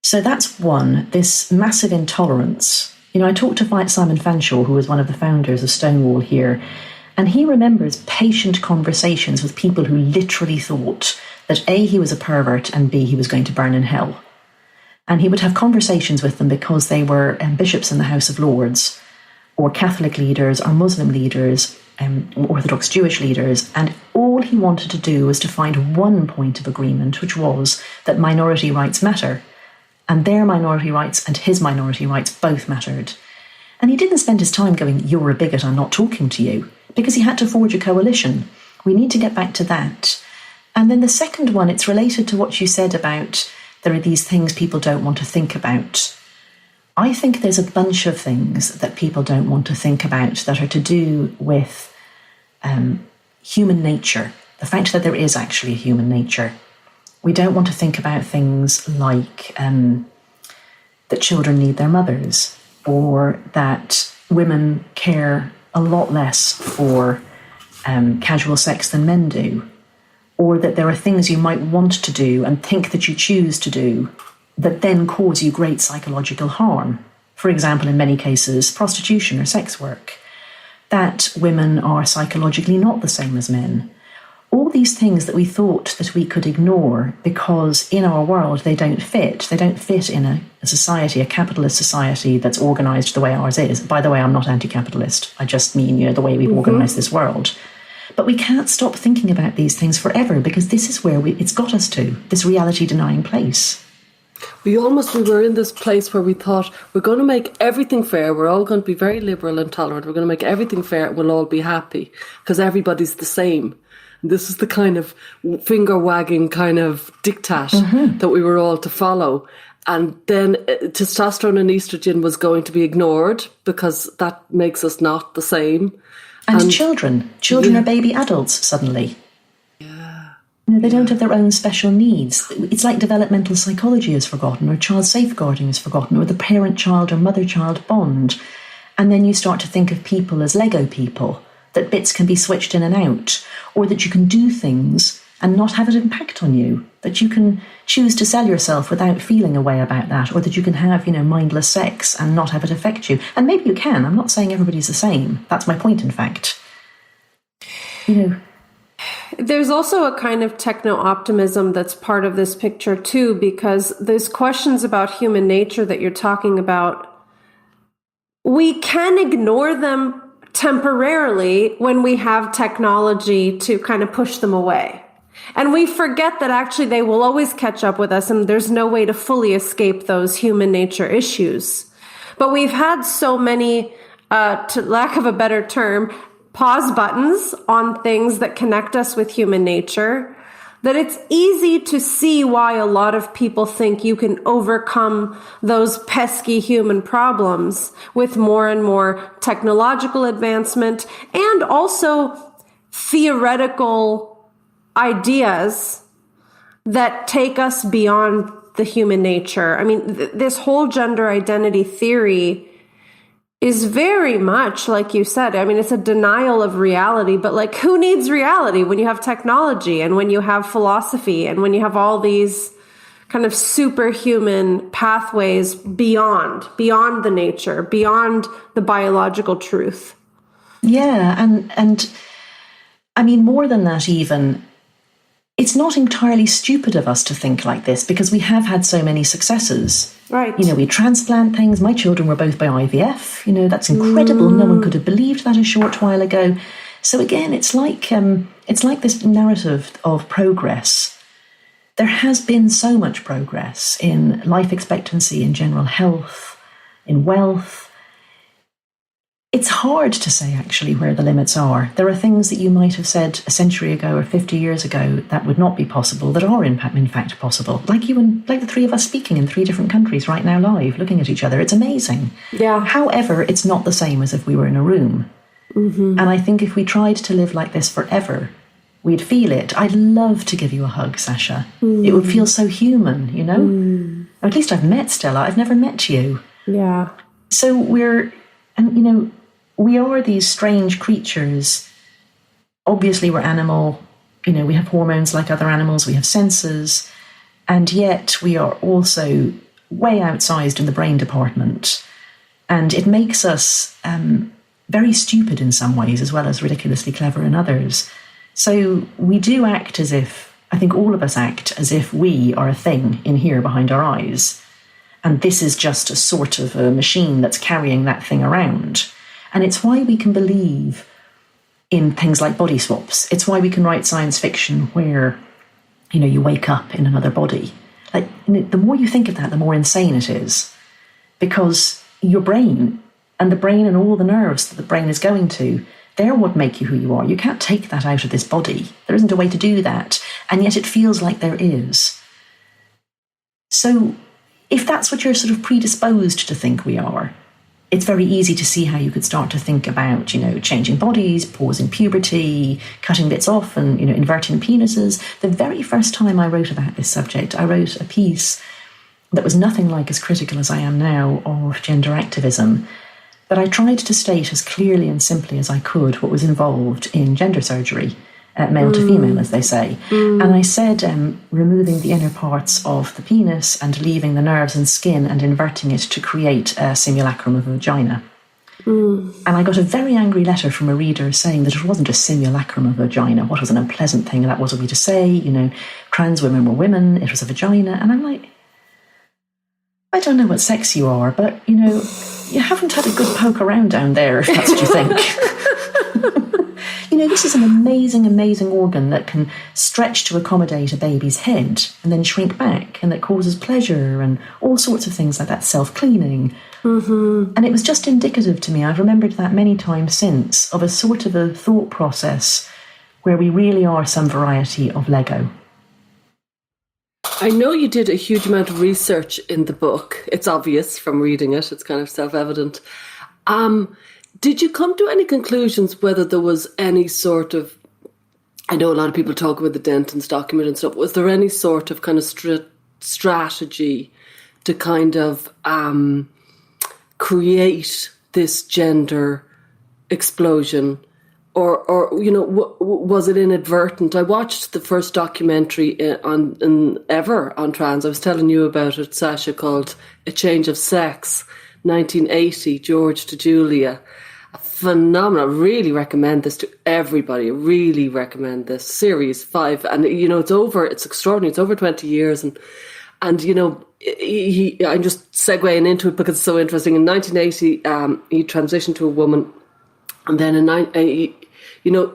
So that's one, this massive intolerance. I talked to Simon Fanshawe, who was one of the founders of Stonewall here, and he remembers patient conversations with people who literally thought that A, he was a pervert, and B, he was going to burn in hell. And he would have conversations with them because they were bishops in the House of Lords, or Catholic leaders, or Muslim leaders, Orthodox Jewish leaders, and all he wanted to do was to find one point of agreement, which was that minority rights matter, and their minority rights and his minority rights both mattered. And he didn't spend his time going, "You're a bigot, I'm not talking to you," because he had to forge a coalition. We need to get back to that. And then the second one, it's related to what you said about there are these things people don't want to think about. I think there's a bunch of things that people don't want to think about that are to do with human nature, the fact that there is actually a human nature. We don't want to think about things like that children need their mothers, or that women care a lot less for casual sex than men do, or that there are things you might want to do and think that you choose to do that then cause you great psychological harm. For example, in many cases, prostitution or sex work. That women are psychologically not the same as men. All these things that we thought that we could ignore because in our world they don't fit. They don't fit in a society, a capitalist society that's organised the way ours is. By the way, I'm not anti-capitalist. I just mean, the way we've organised this world. But we can't stop thinking about these things forever because this is where it's got us to, this reality-denying place. We were in this place where we thought we're going to make everything fair. We're all going to be very liberal and tolerant. We're going to make everything fair and we'll all be happy because everybody's the same. And this is the kind of finger wagging kind of diktat that we were all to follow. And then testosterone and estrogen was going to be ignored because that makes us not the same. And children are baby adults suddenly. They don't have their own special needs. It's like developmental psychology is forgotten, or child safeguarding is forgotten, or the parent-child or mother-child bond. And then you start to think of people as Lego people, that bits can be switched in and out, or that you can do things and not have an impact on you, that you can choose to sell yourself without feeling a way about that, or that you can have, mindless sex and not have it affect you. And maybe you can. I'm not saying everybody's the same. That's my point, in fact. There's also a kind of techno-optimism that's part of this picture too, because those questions about human nature that you're talking about, we can ignore them temporarily when we have technology to kind of push them away. And we forget that actually they will always catch up with us and there's no way to fully escape those human nature issues. But we've had so many, to lack of a better term, pause buttons on things that connect us with human nature, that it's easy to see why a lot of people think you can overcome those pesky human problems with more and more technological advancement and also theoretical ideas that take us beyond the human nature. I mean, this whole gender identity theory is very much, like you said, I mean, it's a denial of reality, but like, who needs reality when you have technology and when you have philosophy and when you have all these kind of superhuman pathways beyond the nature, beyond the biological truth? Yeah, and I mean, more than that even, it's not entirely stupid of us to think like this because we have had so many successes. Right. We transplant things. My children were both by IVF. That's incredible. No one could have believed that a short while ago. So again, it's like this narrative of progress. There has been so much progress in life expectancy, in general health, in wealth. It's hard to say actually where the limits are. There are things that you might have said a century ago or 50 years ago that would not be possible, that are in fact possible. Like the three of us speaking in 3 different countries right now live, looking at each other. It's amazing. Yeah. However, it's not the same as if we were in a room. Mm-hmm. And I think if we tried to live like this forever, we'd feel it. I'd love to give you a hug, Sasha. Mm. It would feel so human, Mm. Or at least I've met Stella. I've never met you. Yeah. So we are these strange creatures. Obviously, we're animal. We have hormones like other animals. We have senses. And yet we are also way outsized in the brain department. And it makes us very stupid in some ways, as well as ridiculously clever in others. So we do act as if, I think all of us act as if we are a thing in here behind our eyes. And this is just a sort of a machine that's carrying that thing around. And it's why we can believe in things like body swaps. It's why we can write science fiction where, you wake up in another body. Like, the more you think of that, the more insane it is. Because your brain and all the nerves that the brain is going to, they're what make you who you are. You can't take that out of this body. There isn't a way to do that. And yet it feels like there is. So if that's what you're sort of predisposed to think we are, it's very easy to see how you could start to think about, changing bodies, pausing puberty, cutting bits off and, inverting penises. The very first time I wrote about this subject, I wrote a piece that was nothing like as critical as I am now of gender activism. But I tried to state as clearly and simply as I could what was involved in gender surgery, male to female, as they say. And I said removing the inner parts of the penis and leaving the nerves and skin and inverting it to create a simulacrum of a vagina. And I got a very angry letter from a reader saying that it wasn't a simulacrum of a vagina. What was an unpleasant thing, and that wasn't me to say. Trans women were women, it was a vagina. And I'm like, I don't know what sex you are, but, you haven't had a good poke around down there, if that's what you think. this is an amazing, amazing organ that can stretch to accommodate a baby's head and then shrink back, and that causes pleasure and all sorts of things like that, self-cleaning. Mm-hmm. And it was just indicative to me, I've remembered that many times since, of a sort of a thought process where we really are some variety of Lego. I know you did a huge amount of research in the book. It's obvious from reading it. It's kind of self-evident. Did you come to any conclusions whether there was any sort of, I know a lot of people talk about the Denton's document and stuff, was there any sort of kind of strategy to kind of create this gender explosion? Or was it inadvertent? I watched the first documentary on trans. I was telling you about it, Sasha, called A Change of Sex, 1980, George to Julia. Phenomenal. I really recommend this to everybody. I really recommend this. Series 5. And, it's extraordinary. It's over 20 years. And I'm just segueing into it because it's so interesting. In 1980, he transitioned to a woman. And then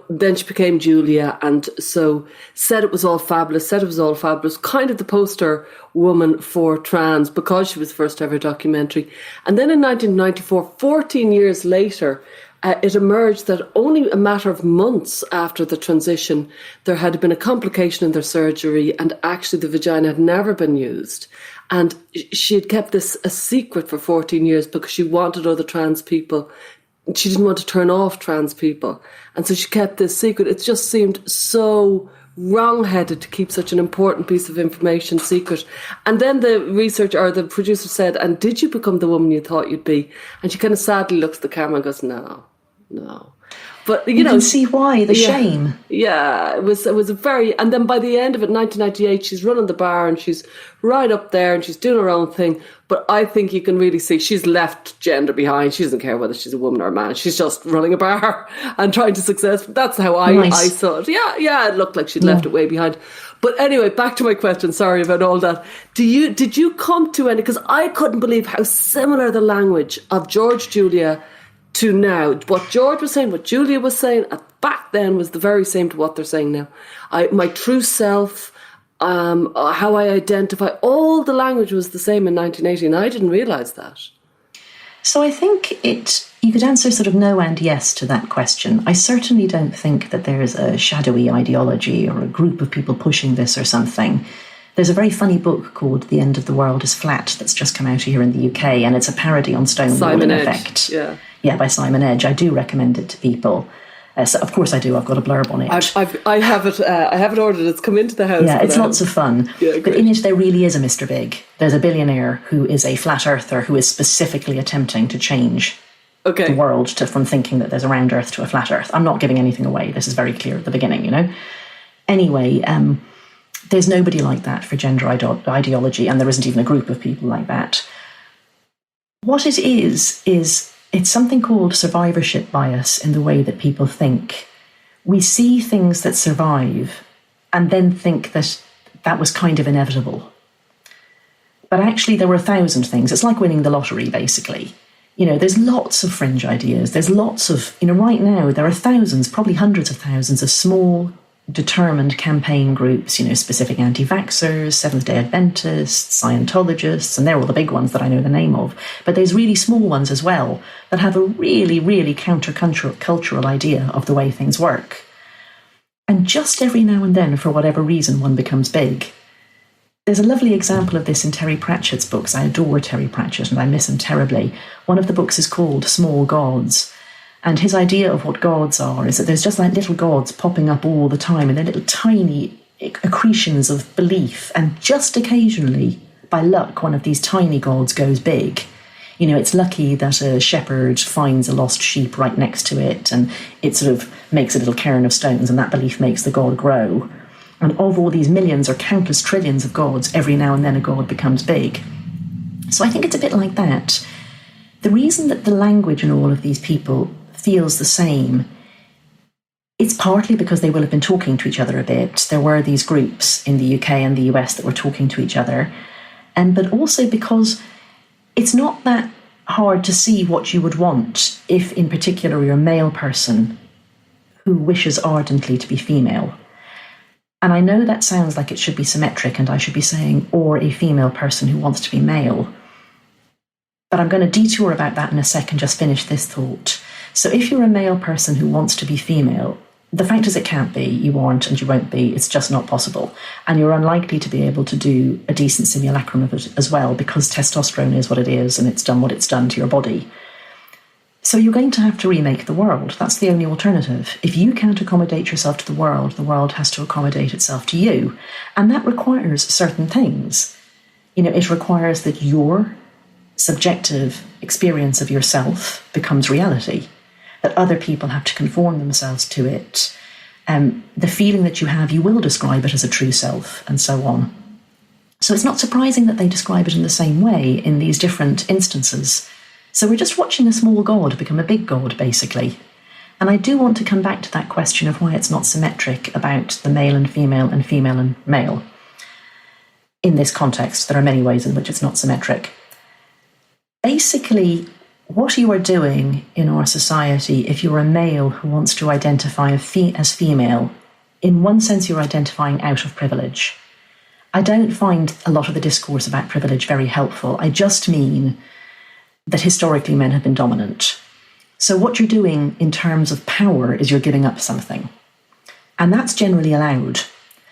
then she became Julia, and so said it was all fabulous, kind of the poster woman for trans because she was the first ever documentary. And then in 1994, 14 years later, it emerged that only a matter of months after the transition, there had been a complication in their surgery, and actually the vagina had never been used. And she had kept this a secret for 14 years because she wanted other trans people. She didn't want to turn off trans people. And so she kept this secret. It just seemed so wrong-headed to keep such an important piece of information secret. And then the producer said, and did you become the woman you thought you'd be? And she kind of sadly looks at the camera and goes, no. But, you can see why, the shame. Yeah, it was a very... And then by the end of it, 1998, she's running the bar and she's right up there and she's doing her own thing. But I think you can really see she's left gender behind. She doesn't care whether she's a woman or a man. She's just running a bar and trying to success. That's how I saw it. Yeah, it looked like she'd left it way behind. But anyway, back to my question. Sorry about all that. Did you come to any... Because I couldn't believe how similar the language of George Julia to now. What George was saying, what Julia was saying back then was the very same to what they're saying now. My true self, how I identify, all the language was the same in 1980, and I didn't realise that. So I think you could answer sort of no and yes to that question. I certainly don't think that there is a shadowy ideology or a group of people pushing this or something. There's a very funny book called The End of the World is Flat that's just come out here in the UK, and it's a parody on Stonewall, in effect. Yeah, by Simon Edge. I do recommend it to people. So of course I do. I've got a blurb on it. I have it. I have it ordered. It's come into the house. Yeah, it's lots of fun. Yeah, but in it, there really is a Mr. Big. There's a billionaire who is a flat earther who is specifically attempting to change the world from thinking that there's a round earth to a flat earth. I'm not giving anything away. This is very clear at the beginning, Anyway, there's nobody like that for gender ideology, and there isn't even a group of people like that. What it is it's something called survivorship bias in the way that people think. We see things that survive and then think that that was kind of inevitable. But actually there were 1,000 things. It's like winning the lottery, basically. There's lots of fringe ideas. There's lots of, right now there are thousands, probably hundreds of thousands of small, determined campaign groups, specific anti-vaxxers, Seventh-day Adventists, Scientologists, and they're all the big ones that I know the name of. But there's really small ones as well that have a really, really counter-cultural idea of the way things work. And just every now and then, for whatever reason, one becomes big. There's a lovely example of this in Terry Pratchett's books. I adore Terry Pratchett and I miss him terribly. One of the books is called Small Gods. And his idea of what gods are is that there's just like little gods popping up all the time, and they're little tiny accretions of belief. And just occasionally, by luck, one of these tiny gods goes big. It's lucky that a shepherd finds a lost sheep right next to it, and it sort of makes a little cairn of stones, and that belief makes the god grow. And of all these millions or countless trillions of gods, every now and then a god becomes big. So I think it's a bit like that. The reason that the language in all of these people feels the same, it's partly because they will have been talking to each other a bit. There were these groups in the UK and the US that were talking to each other, but also because it's not that hard to see what you would want if, in particular, you're a male person who wishes ardently to be female. And I know that sounds like it should be symmetric, and I should be saying, or a female person who wants to be male. But I'm going to detour about that in a second, just finish this thought. So if you're a male person who wants to be female, the fact is it can't be, you aren't and you won't be, it's just not possible. And you're unlikely to be able to do a decent simulacrum of it as well, because testosterone is what it is and it's done what it's done to your body. So you're going to have to remake the world. That's the only alternative. If you can't accommodate yourself to the world has to accommodate itself to you. And that requires certain things. It requires that your subjective experience of yourself becomes reality, that other people have to conform themselves to it. The feeling that you have, you will describe it as a true self, and so on. So it's not surprising that they describe it in the same way in these different instances. So we're just watching a small god become a big god, basically. And I do want to come back to that question of why it's not symmetric about the male and female and male. In this context, there are many ways in which it's not symmetric. Basically, what you are doing in our society, if you're a male who wants to identify as female, in one sense you're identifying out of privilege. I don't find a lot of the discourse about privilege very helpful. I just mean that historically men have been dominant. So what you're doing in terms of power is you're giving up something. And that's generally allowed.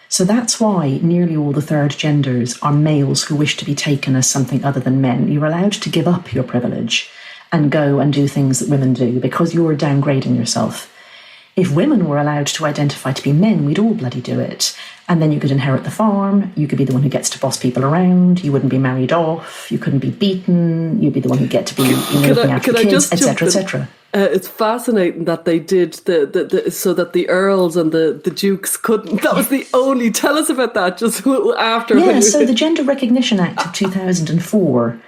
So that's why nearly all the third genders are males who wish to be taken as something other than men. You're allowed to give up your privilege and go and do things that women do because you're downgrading yourself. If women were allowed to identify to be men, we'd all bloody do it. And then you could inherit the farm, you could be the one who gets to boss people around, you wouldn't be married off, you couldn't be beaten, you'd be the one who get to be looking after kids, etc., etc. It's fascinating that they did so that the earls and the dukes couldn't. That was the only. Tell us about that. Just after. Yeah. So the Gender Recognition Act of 2004.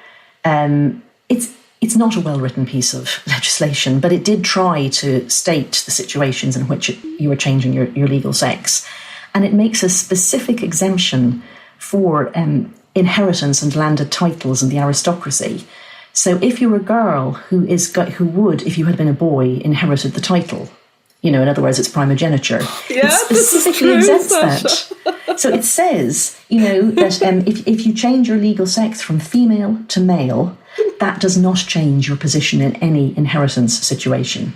It's not a well-written piece of legislation, but it did try to state the situations in which you were changing your legal sex, and it makes a specific exemption for inheritance and landed titles and the aristocracy. So if you're a girl who would, if you had been a boy, inherited the title, in other words, it's primogeniture, yeah, it specifically exempts that. So it says, that if you change your legal sex from female to male, that does not change your position in any inheritance situation.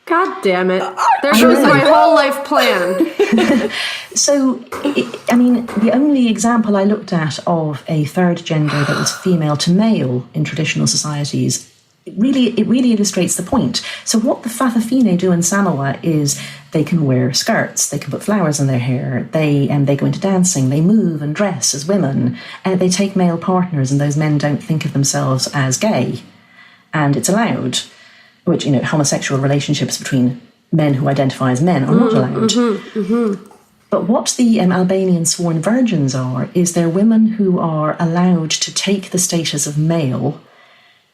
God damn it. There goes my whole life plan. So, the only example I looked at of a third gender that was female to male in traditional societies, it really illustrates the point. So what the Fa'afafine do in Samoa is they can wear skirts, they can put flowers in their hair, they go into dancing, they move and dress as women, they take male partners, and those men don't think of themselves as gay, and it's allowed. Which, homosexual relationships between men who identify as men are not allowed. But what the Albanian sworn virgins are, is they're women who are allowed to take the status of male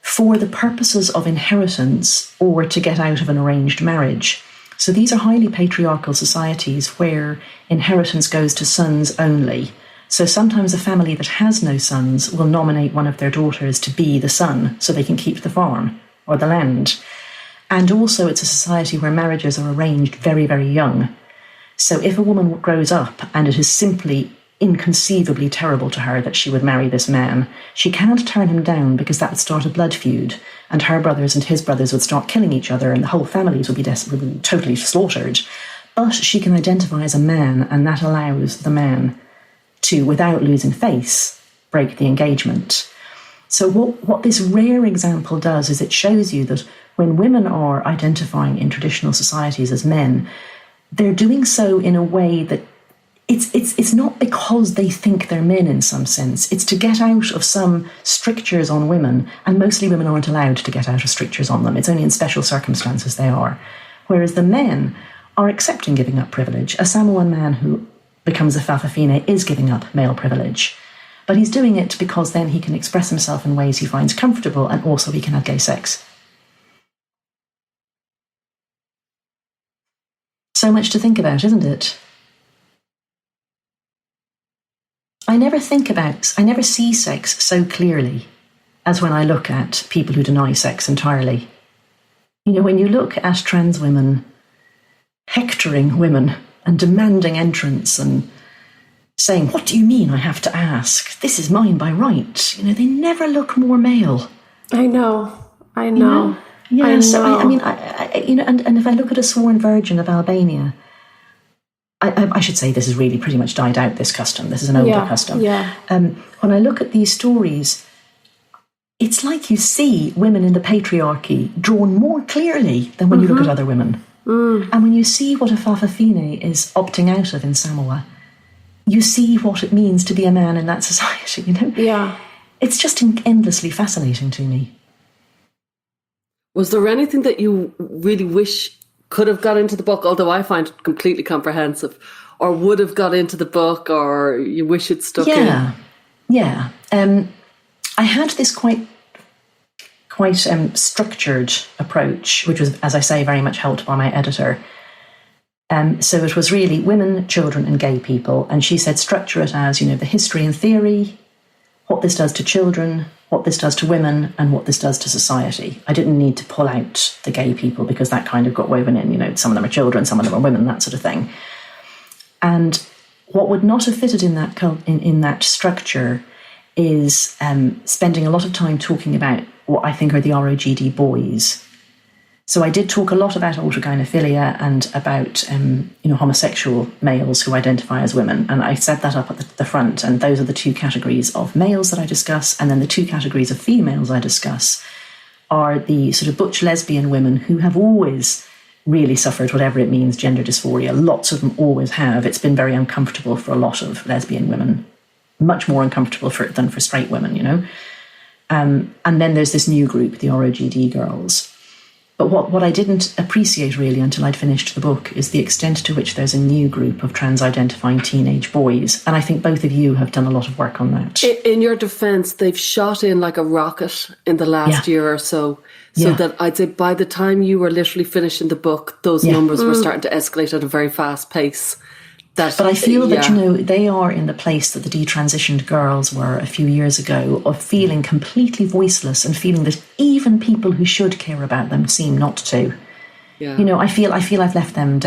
for the purposes of inheritance or to get out of an arranged marriage. So these are highly patriarchal societies where inheritance goes to sons only. So sometimes a family that has no sons will nominate one of their daughters to be the son so they can keep the farm or the land. And also it's a society where marriages are arranged very, very young. So if a woman grows up and it is simply inconceivably terrible to her that she would marry this man, she can't turn him down because that would start a blood feud, and her brothers and his brothers would start killing each other and the whole families would be totally slaughtered. But she can identify as a man, and that allows the man to, without losing face, break the engagement. So what this rare example does is it shows you that when women are identifying in traditional societies as men, they're doing so in a way that it's not because they think they're men in some sense. It's to get out of some strictures on women, and mostly women aren't allowed to get out of strictures on them. It's only in special circumstances they are. Whereas the men are accepting giving up privilege. A Samoan man who becomes a Fa'afafine is giving up male privilege. But he's doing it because then he can express himself in ways he finds comfortable, and also he can have gay sex. So much to think about, isn't it? I never see sex so clearly as when I look at people who deny sex entirely. When you look at trans women, hectoring women and demanding entrance and saying, what do you mean I have to ask? This is mine by right. You know, they never look more male. I know. You know? Yeah, I so know. I mean, you know, and if I look at a sworn virgin of Albania, I should say this has really pretty much died out, this custom. This is an older custom. Yeah. When I look at these stories, it's like you see women in the patriarchy drawn more clearly than when you look at other women. And when you see what a Fa'afafine is opting out of in Samoa, you see what it means to be a man in that society, you know? Yeah. It's just endlessly fascinating to me. Was there anything that you really wish could have got into the book, although I find it completely comprehensive, or would have got into the book, or you wish it stuck in? Yeah. I had this quite structured approach, which was, as I say, very much helped by my editor. So it was really women, children and gay people. And she said structure it as, you know, the history and theory, what this does to children, what this does to women, and what this does to society. I didn't need to pull out the gay people because that kind of got woven in. You know, some of them are children, some of them are women, that sort of thing. And what would not have fitted in that structure is spending a lot of time talking about what I think are the ROGD boys. So I did talk a lot about autogynephilia and about homosexual males who identify as women, and I set that up at the front, and those are the two categories of males that I discuss, and then the two categories of females I discuss are the sort of butch lesbian women who have always really suffered whatever it means, gender dysphoria. Lots of them always have. It's been very uncomfortable for a lot of lesbian women, much more uncomfortable than for straight women, you know. And then there's this new group, the ROGD girls. But what I didn't appreciate really until I'd finished the book is the extent to which there's a new group of trans-identifying teenage boys. And I think both of you have done a lot of work on that. In your defence, they've shot in like a rocket in the last year or so. So that I'd say by the time you were literally finishing the book, those numbers were starting to escalate at a very fast pace. But I feel that, you know, they are in the place that the detransitioned girls were a few years ago, of feeling completely voiceless and feeling that even people who should care about them seem not to. Yeah. You know, I feel I've let them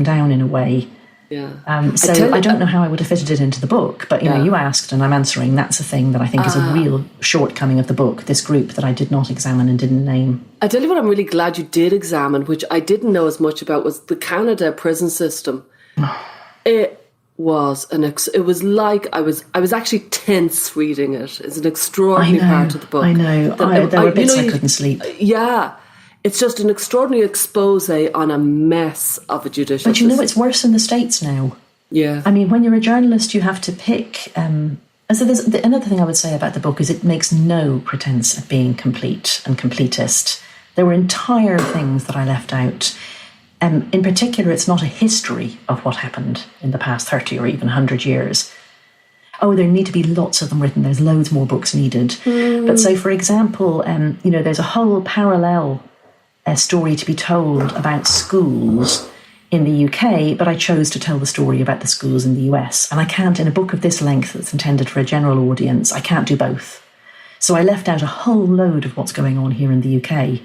down in a way. Yeah. So I don't know how I would have fitted it into the book, but you know, you asked and I'm answering. That's a thing that I think is a real shortcoming of the book, this group that I did not examine and didn't name. I tell you what I'm really glad you did examine, which I didn't know as much about, was the Canada prison system. It was it was like I was actually tense reading it. It's an extraordinary part of the book. I know. There were bits I couldn't sleep. Yeah. It's just an extraordinary expose on a mess of a judicial system. But you know, it's worse in the States now. Yeah. I mean, when you're a journalist, you have to pick. So there's another thing I would say about the book is it makes no pretense of being complete and completist. There were entire things that I left out. In particular, it's not a history of what happened in the past 30 or even 100 years. Oh, there need to be lots of them written. There's loads more books needed. But so, for example, you know, there's a whole parallel story to be told about schools in the UK, but I chose to tell the story about the schools in the US. And I can't, in a book of this length that's intended for a general audience, I can't do both. So I left out a whole load of what's going on here in the UK.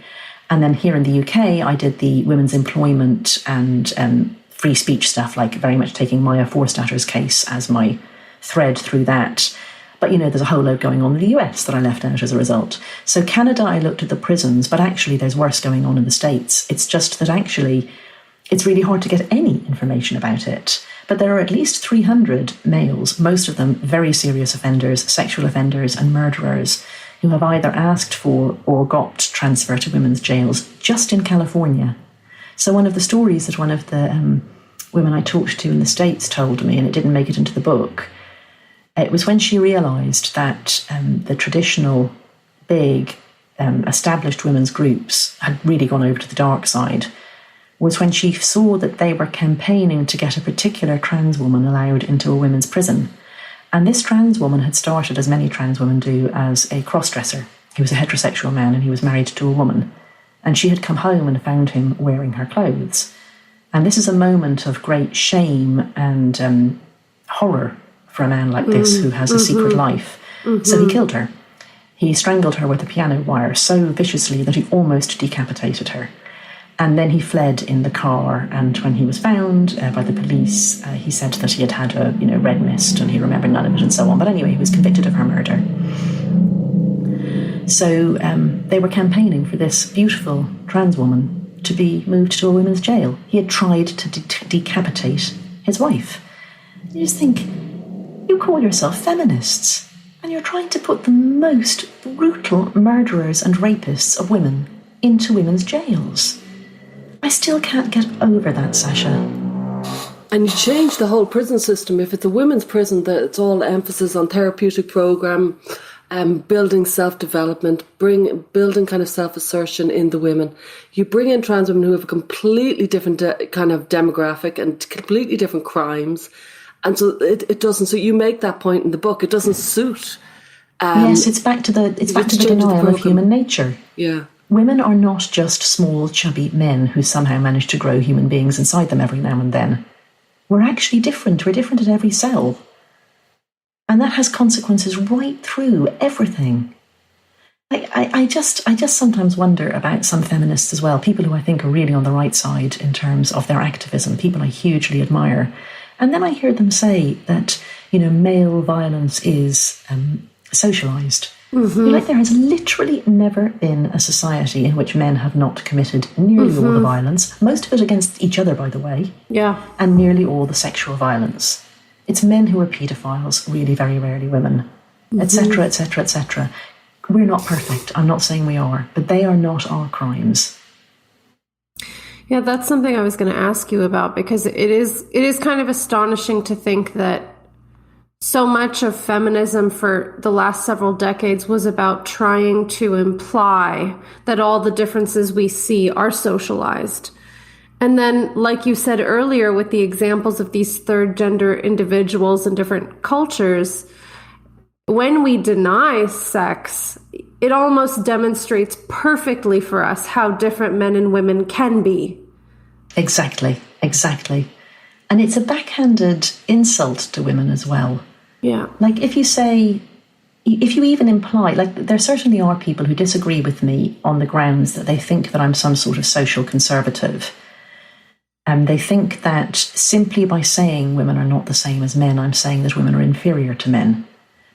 And then here in the UK, I did the women's employment and free speech stuff, like very much taking Maya Forstatter's case as my thread through that. But, you know, there's a whole load going on in the US that I left out as a result. So Canada, I looked at the prisons, but actually there's worse going on in the States. It's just that actually it's really hard to get any information about it. But there are at least 300 males, most of them very serious offenders, sexual offenders and murderers, who have either asked for or got transfer to women's jails just in California. So one of the stories that one of the women I talked to in the States told me, and it didn't make it into the book, it was when she realised that the traditional big established women's groups had really gone over to the dark side, was when she saw that they were campaigning to get a particular trans woman allowed into a women's prison. And this trans woman had started, as many trans women do, as a cross-dresser. He was a heterosexual man and he was married to a woman. And she had come home and found him wearing her clothes. And this is a moment of great shame and horror for a man like this who has a secret life. So he killed her. He strangled her with a piano wire so viciously that he almost decapitated her. And then he fled in the car, and when he was found by the police, he said that he had had a red mist and he remembered none of it and so on. But anyway, he was convicted of her murder. So they were campaigning for this beautiful trans woman to be moved to a women's jail. He had tried to decapitate his wife. You just think, you call yourself feminists, and you're trying to put the most brutal murderers and rapists of women into women's jails. I still can't get over that, Sasha. And you change the whole prison system. If it's a women's prison, that it's all emphasis on therapeutic program, building self-development, building kind of self-assertion in the women. You bring in trans women who have a completely different kind of demographic and completely different crimes. And so it doesn't. So you make that point in the book. It doesn't suit. Yes, it's back to the denial of human nature. Yeah. Women are not just small, chubby men who somehow manage to grow human beings inside them every now and then. We're actually different. We're different at every cell. And that has consequences right through everything. I just sometimes wonder about some feminists as well, people who I think are really on the right side in terms of their activism, people I hugely admire. And then I hear them say that, male violence is socialised. Mm-hmm. There has literally never been a society in which men have not committed nearly all the violence, most of it against each other, by the way, and nearly all the sexual violence. It's men who are paedophiles, really very rarely women, etc., etc., etc. We're not perfect. I'm not saying we are, but they are not our crimes. Yeah, that's something I was going to ask you about, because it is kind of astonishing to think that so much of feminism for the last several decades was about trying to imply that all the differences we see are socialized. And then, like you said earlier, with the examples of these third gender individuals in different cultures, when we deny sex, it almost demonstrates perfectly for us how different men and women can be. Exactly. And it's a backhanded insult to women as well. Yeah. Like if you even imply, there certainly are people who disagree with me on the grounds that they think that I'm some sort of social conservative. And they think that simply by saying women are not the same as men, I'm saying that women are inferior to men.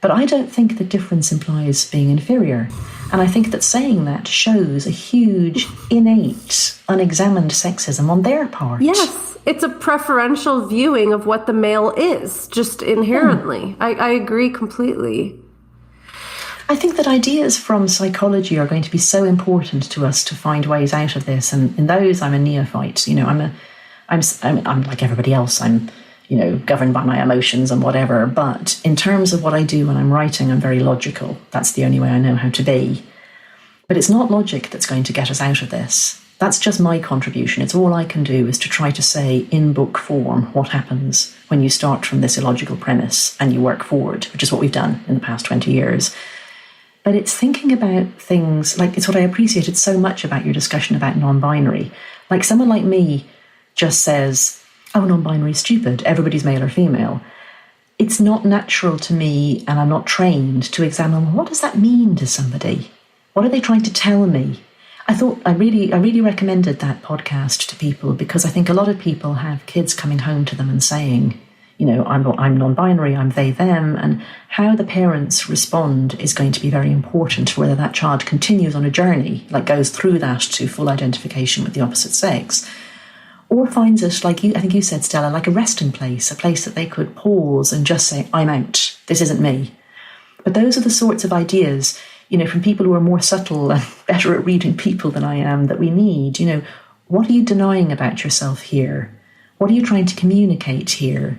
But I don't think the difference implies being inferior. And I think that saying that shows a huge, innate, unexamined sexism on their part. Yes, it's a preferential viewing of what the male is, just inherently. I agree completely. I think that ideas from psychology are going to be so important to us to find ways out of this. And in those, I'm a neophyte. I'm like everybody else. I'm governed by my emotions and whatever. But in terms of what I do when I'm writing, I'm very logical. That's the only way I know how to be. But it's not logic that's going to get us out of this. That's just my contribution. It's all I can do is to try to say in book form what happens when you start from this illogical premise and you work forward, which is what we've done in the past 20 years. But it's thinking about things, it's what I appreciated so much about your discussion about non-binary. Like someone like me just says, oh, non-binary is stupid, everybody's male or female. It's not natural to me, and I'm not trained to examine, what does that mean to somebody? What are they trying to tell me? I really recommended that podcast to people because I think a lot of people have kids coming home to them and saying, I'm non-binary, I'm they, them, and how the parents respond is going to be very important for whether that child continues on a journey, goes through that to full identification with the opposite sex, or finds it, I think you said, Stella, like a resting place, a place that they could pause and just say, I'm out, this isn't me. But those are the sorts of ideas, from people who are more subtle and better at reading people than I am, that we need. What are you denying about yourself here? What are you trying to communicate here?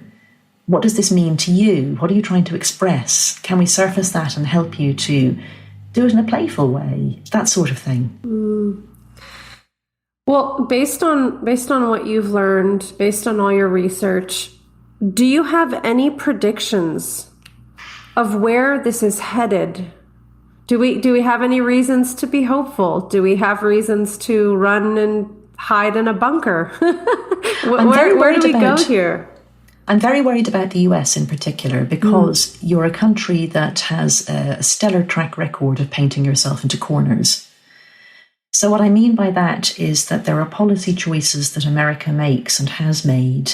What does this mean to you? What are you trying to express? Can we surface that and help you to do it in a playful way? That sort of thing. Well, based on what you've learned, based on all your research, do you have any predictions of where this is headed? Do we have any reasons to be hopeful? Do we have reasons to run and hide in a bunker? Where do we go here? I'm very worried about the US in particular because you're a country that has a stellar track record of painting yourself into corners. So what I mean by that is that there are policy choices that America makes and has made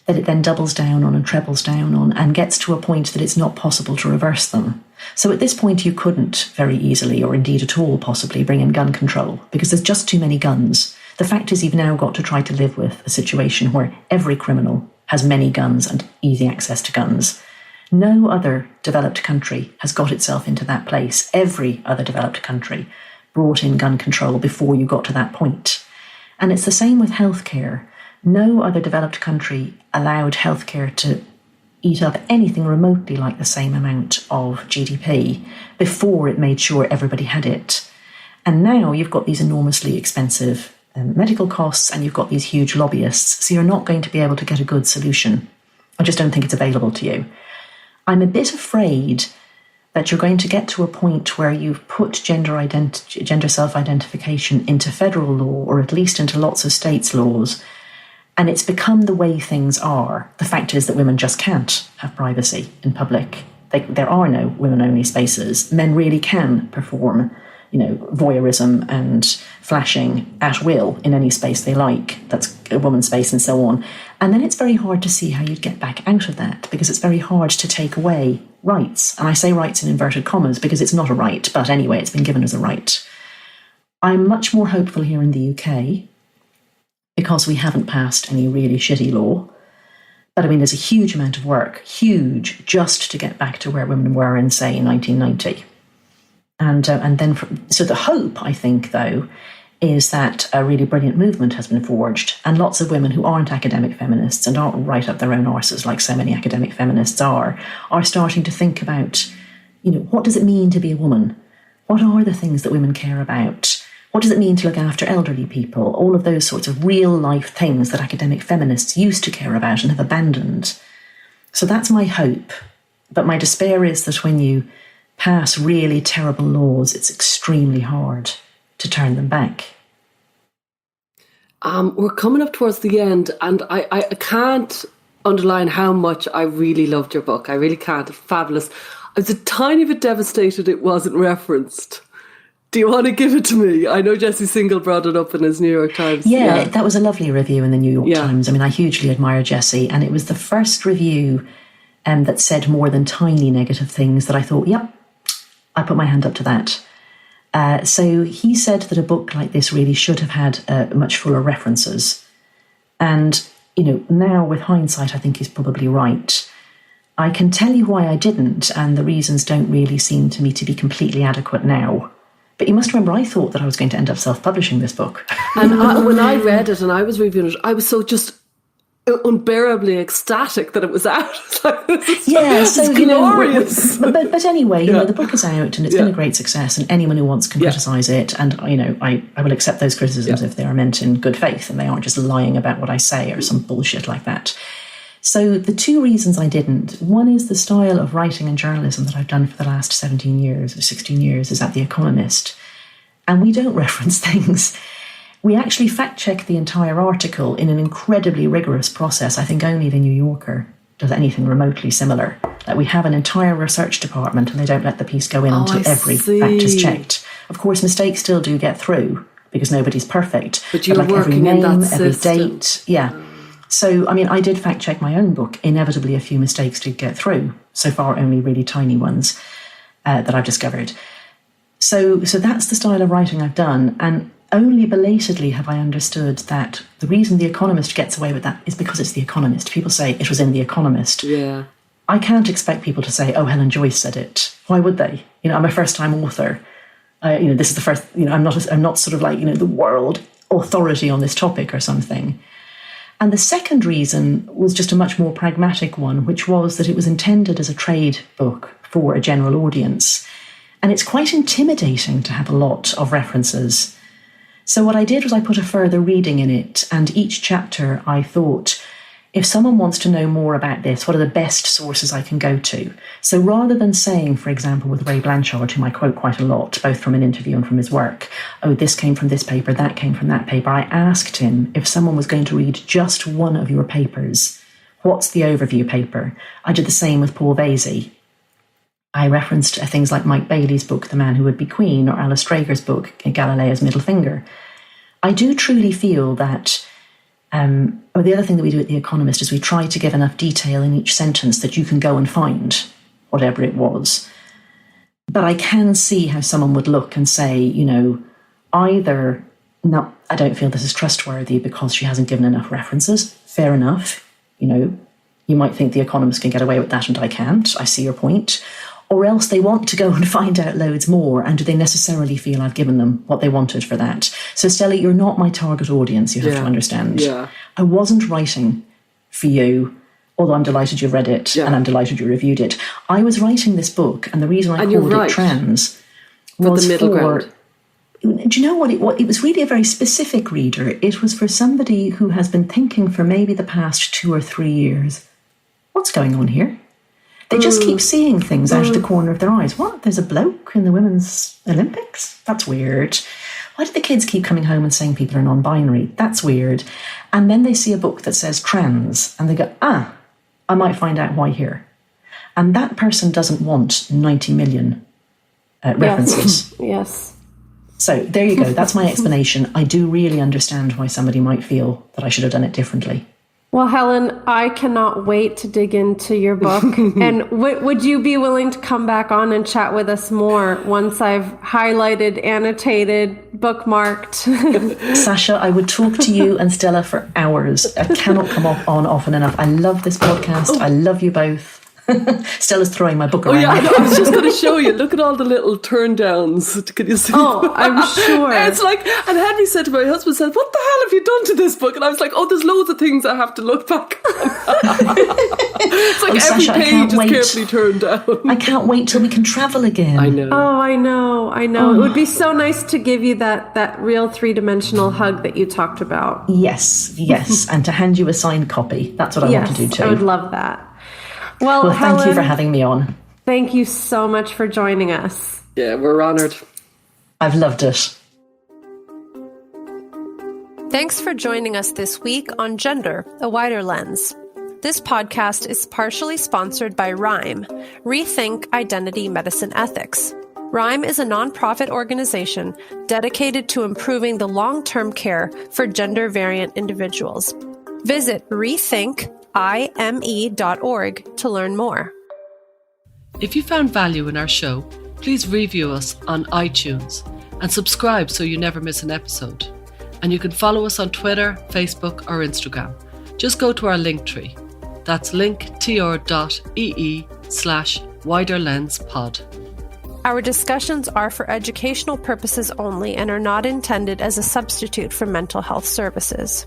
that it then doubles down on and trebles down on and gets to a point that it's not possible to reverse them. So at this point, you couldn't very easily, or indeed at all possibly, bring in gun control because there's just too many guns. The fact is you've now got to try to live with a situation where every criminal has many guns and easy access to guns. No other developed country has got itself into that place. Every other developed country brought in gun control before you got to that point. And it's the same with healthcare. No other developed country allowed healthcare to eat up anything remotely like the same amount of GDP before it made sure everybody had it. And now you've got these enormously expensive medical costs and you've got these huge lobbyists, so you're not going to be able to get a good solution. I just don't think it's available to you. I'm a bit afraid that you're going to get to a point where you've put gender self-identification into federal law, or at least into lots of states' laws, and it's become the way things are. The fact is that women just can't have privacy in public. There are no women-only spaces. Men really can perform, voyeurism and flashing at will in any space they like. That's a woman's space and so on. And then it's very hard to see how you'd get back out of that, because it's very hard to take away rights. And I say rights in inverted commas because it's not a right, but anyway, it's been given as a right. I'm much more hopeful here in the UK because we haven't passed any really shitty law. But I mean, there's a huge amount of work, huge, just to get back to where women were in, say, 1990. So the hope, I think, though, is that a really brilliant movement has been forged, and lots of women who aren't academic feminists and aren't right up their own arses like so many academic feminists are starting to think about, what does it mean to be a woman? What are the things that women care about? What does it mean to look after elderly people? All of those sorts of real-life things that academic feminists used to care about and have abandoned. So that's my hope. But my despair is that when you pass really terrible laws, it's extremely hard to turn them back. We're coming up towards the end, and I can't underline how much I really loved your book. I really can't. It's fabulous. I was a tiny bit devastated it wasn't referenced. Do you want to give it to me? I know Jesse Single brought it up in his New York Times. Yeah, that was a lovely review in the New York Times. I mean, I hugely admire Jesse, and it was the first review that said more than tiny negative things that I thought, yep, I put my hand up to that. So he said that a book like this really should have had much fuller references. And, now with hindsight, I think he's probably right. I can tell you why I didn't, and the reasons don't really seem to me to be completely adequate now. But you must remember, I thought that I was going to end up self-publishing this book. And when I read it and I was reviewing it, I was so just unbearably ecstatic that it was out. So glorious. But anyway, the book is out and it's been a great success, and anyone who wants can criticise it. And I will accept those criticisms if they are meant in good faith and they aren't just lying about what I say or some bullshit like that. So the two reasons I didn't, one is the style of writing and journalism that I've done for the last 17 years or 16 years is at The Economist. And we don't reference things. We actually fact-check the entire article in an incredibly rigorous process. I think only The New Yorker does anything remotely similar. Like, we have an entire research department and they don't let the piece go in until every fact is checked. Of course, mistakes still do get through because nobody's perfect. But you're working every name, in that every system. date. Yeah. So, I mean, I did fact-check my own book. Inevitably, a few mistakes did get through. So far, only really tiny ones that I've discovered. So that's the style of writing I've done. And only belatedly have I understood that the reason The Economist gets away with that is because it's The Economist. People say it was in The Economist. Yeah. I can't expect people to say, oh, Helen Joyce said it. Why would they? I'm a first-time author. This is the first, I'm not sort of like, the world authority on this topic or something. And the second reason was just a much more pragmatic one, which was that it was intended as a trade book for a general audience. And it's quite intimidating to have a lot of references. So what I did was I put a further reading in it, and each chapter I thought, if someone wants to know more about this, what are the best sources I can go to? So rather than saying, for example, with Ray Blanchard, whom I quote quite a lot, both from an interview and from his work, oh, this came from this paper, that came from that paper, I asked him if someone was going to read just one of your papers, what's the overview paper? I did the same with Paul Vasey. I referenced things like Mike Bailey's book, The Man Who Would Be Queen, or Alice Strager's book, Galileo's Middle Finger. I do truly feel that, or the other thing that we do at The Economist is we try to give enough detail in each sentence that you can go and find whatever it was. But I can see how someone would look and say, either, no, I don't feel this is trustworthy because she hasn't given enough references. Fair enough. You might think The Economist can get away with that and I can't. I see your point. Or else they want to go and find out loads more, and do they necessarily feel I've given them what they wanted for that? So, Stella, you're not my target audience, you have to understand. Yeah. I wasn't writing for you, although I'm delighted you've read it and I'm delighted you reviewed it. I was writing this book, and the reason I called it Trans was the middle ground. Do you know what it was really a very specific reader. It was for somebody who has been thinking for maybe the past 2 or 3 years, what's going on here? They just keep seeing things out of the corner of their eyes. What? There's a bloke in the Women's Olympics? That's weird. Why do the kids keep coming home and saying people are non-binary? That's weird. And then they see a book that says trans, and they go, I might find out why here. And that person doesn't want 90 million references. Yes. So there you go. That's my explanation. I do really understand why somebody might feel that I should have done it differently. Well, Helen, I cannot wait to dig into your book. And would you be willing to come back on and chat with us more once I've highlighted, annotated, bookmarked? Sasha, I would talk to you and Stella for hours. I cannot come on often enough. I love this podcast. I love you both. Stella's throwing my book around. Oh yeah, I was just going to show you. Look at all the little turn downs. Can you see? Oh, I'm sure. It's like, and Henry said to my husband, said, "What the hell have you done to this book?" And I was like, "Oh, there's loads of things I have to look back on." It's like every Sasha, page is carefully turned down. I can't wait till we can travel again. I know. Oh, I know. Oh. It would be so nice to give you that real 3-dimensional hug that you talked about. Yes, and to hand you a signed copy. That's what I want to do too. I would love that. Well, thank Helen, you for having me on. Thank you so much for joining us. Yeah, we're honoured. I've loved it. Thanks for joining us this week on Gender, a Wider Lens. This podcast is partially sponsored by RIME, Rethink Identity Medicine Ethics. RIME is a nonprofit organization dedicated to improving the long-term care for gender-variant individuals. Visit rethinkime.org to learn more. If you found value in our show, please review us on iTunes and subscribe so you never miss an episode. And you can follow us on Twitter, Facebook or Instagram. Just go to our Linktree. That's linktr.ee/widerlenspod. Our discussions are for educational purposes only and are not intended as a substitute for mental health services.